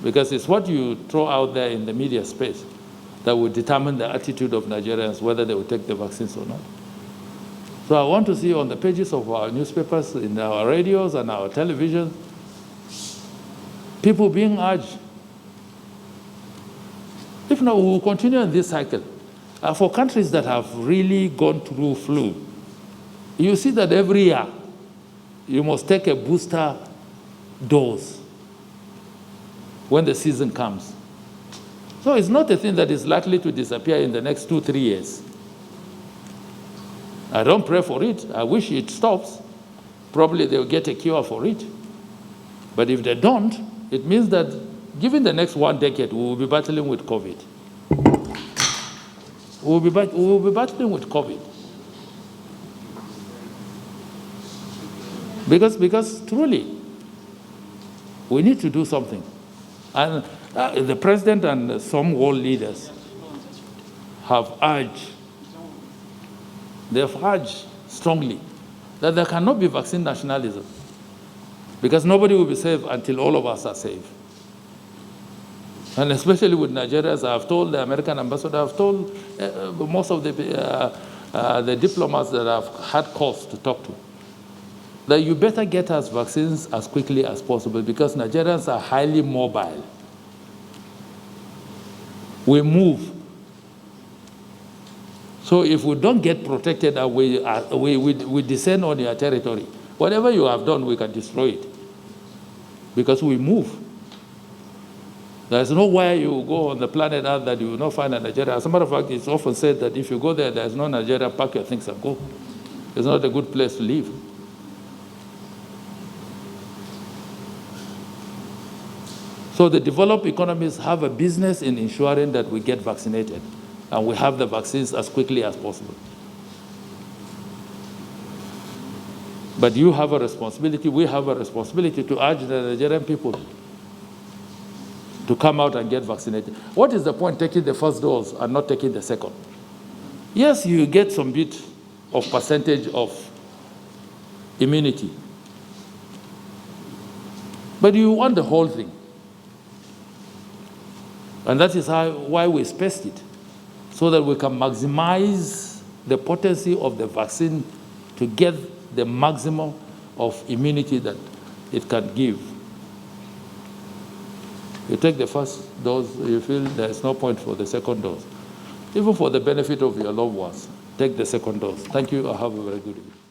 Because it's what you throw out there in the media space that will determine the attitude of Nigerians, whether they will take the vaccines or not. So I want to see on the pages of our newspapers, in our radios and our television, people being urged. If not, we will continue in this cycle. For countries that have really gone through flu, you see that every year you must take a booster dose when the season comes. So it's not a thing that is likely to disappear in the next 2-3 years. I don't pray for it. I wish it stops. Probably they'll get a cure for it. But if they don't, it means that given the next 1 decade, we will be battling with COVID. We will be battling with COVID. Because truly, we need to do something. And the president and some world leaders have urged, they've urged strongly that there cannot be vaccine nationalism, because nobody will be safe until all of us are safe. And especially with Nigerians, I've told the American ambassador, I've told most of the diplomats that I've had cause to talk to, that you better get us vaccines as quickly as possible, because Nigerians are highly mobile. We move. So if we don't get protected and we descend on your territory, whatever you have done, we can destroy it. Because we move. There's nowhere you go on the planet Earth that you will not find a Nigeria. As a matter of fact, it's often said that if you go there, there's no Nigeria, pack your things and go. It's not a good place to live. So the developed economies have a business in ensuring that we get vaccinated and we have the vaccines as quickly as possible. But you have a responsibility, we have a responsibility to urge the Nigerian people to come out and get vaccinated. What is the point taking the first dose and not taking the second? Yes, you get some bit of percentage of immunity. But you want the whole thing. And that is why we spaced it, so that we can maximize the potency of the vaccine to get the maximum of immunity that it can give. You take the first dose, you feel there's no point for the second dose. Even for the benefit of your loved ones, take the second dose. Thank you. I have a very good evening.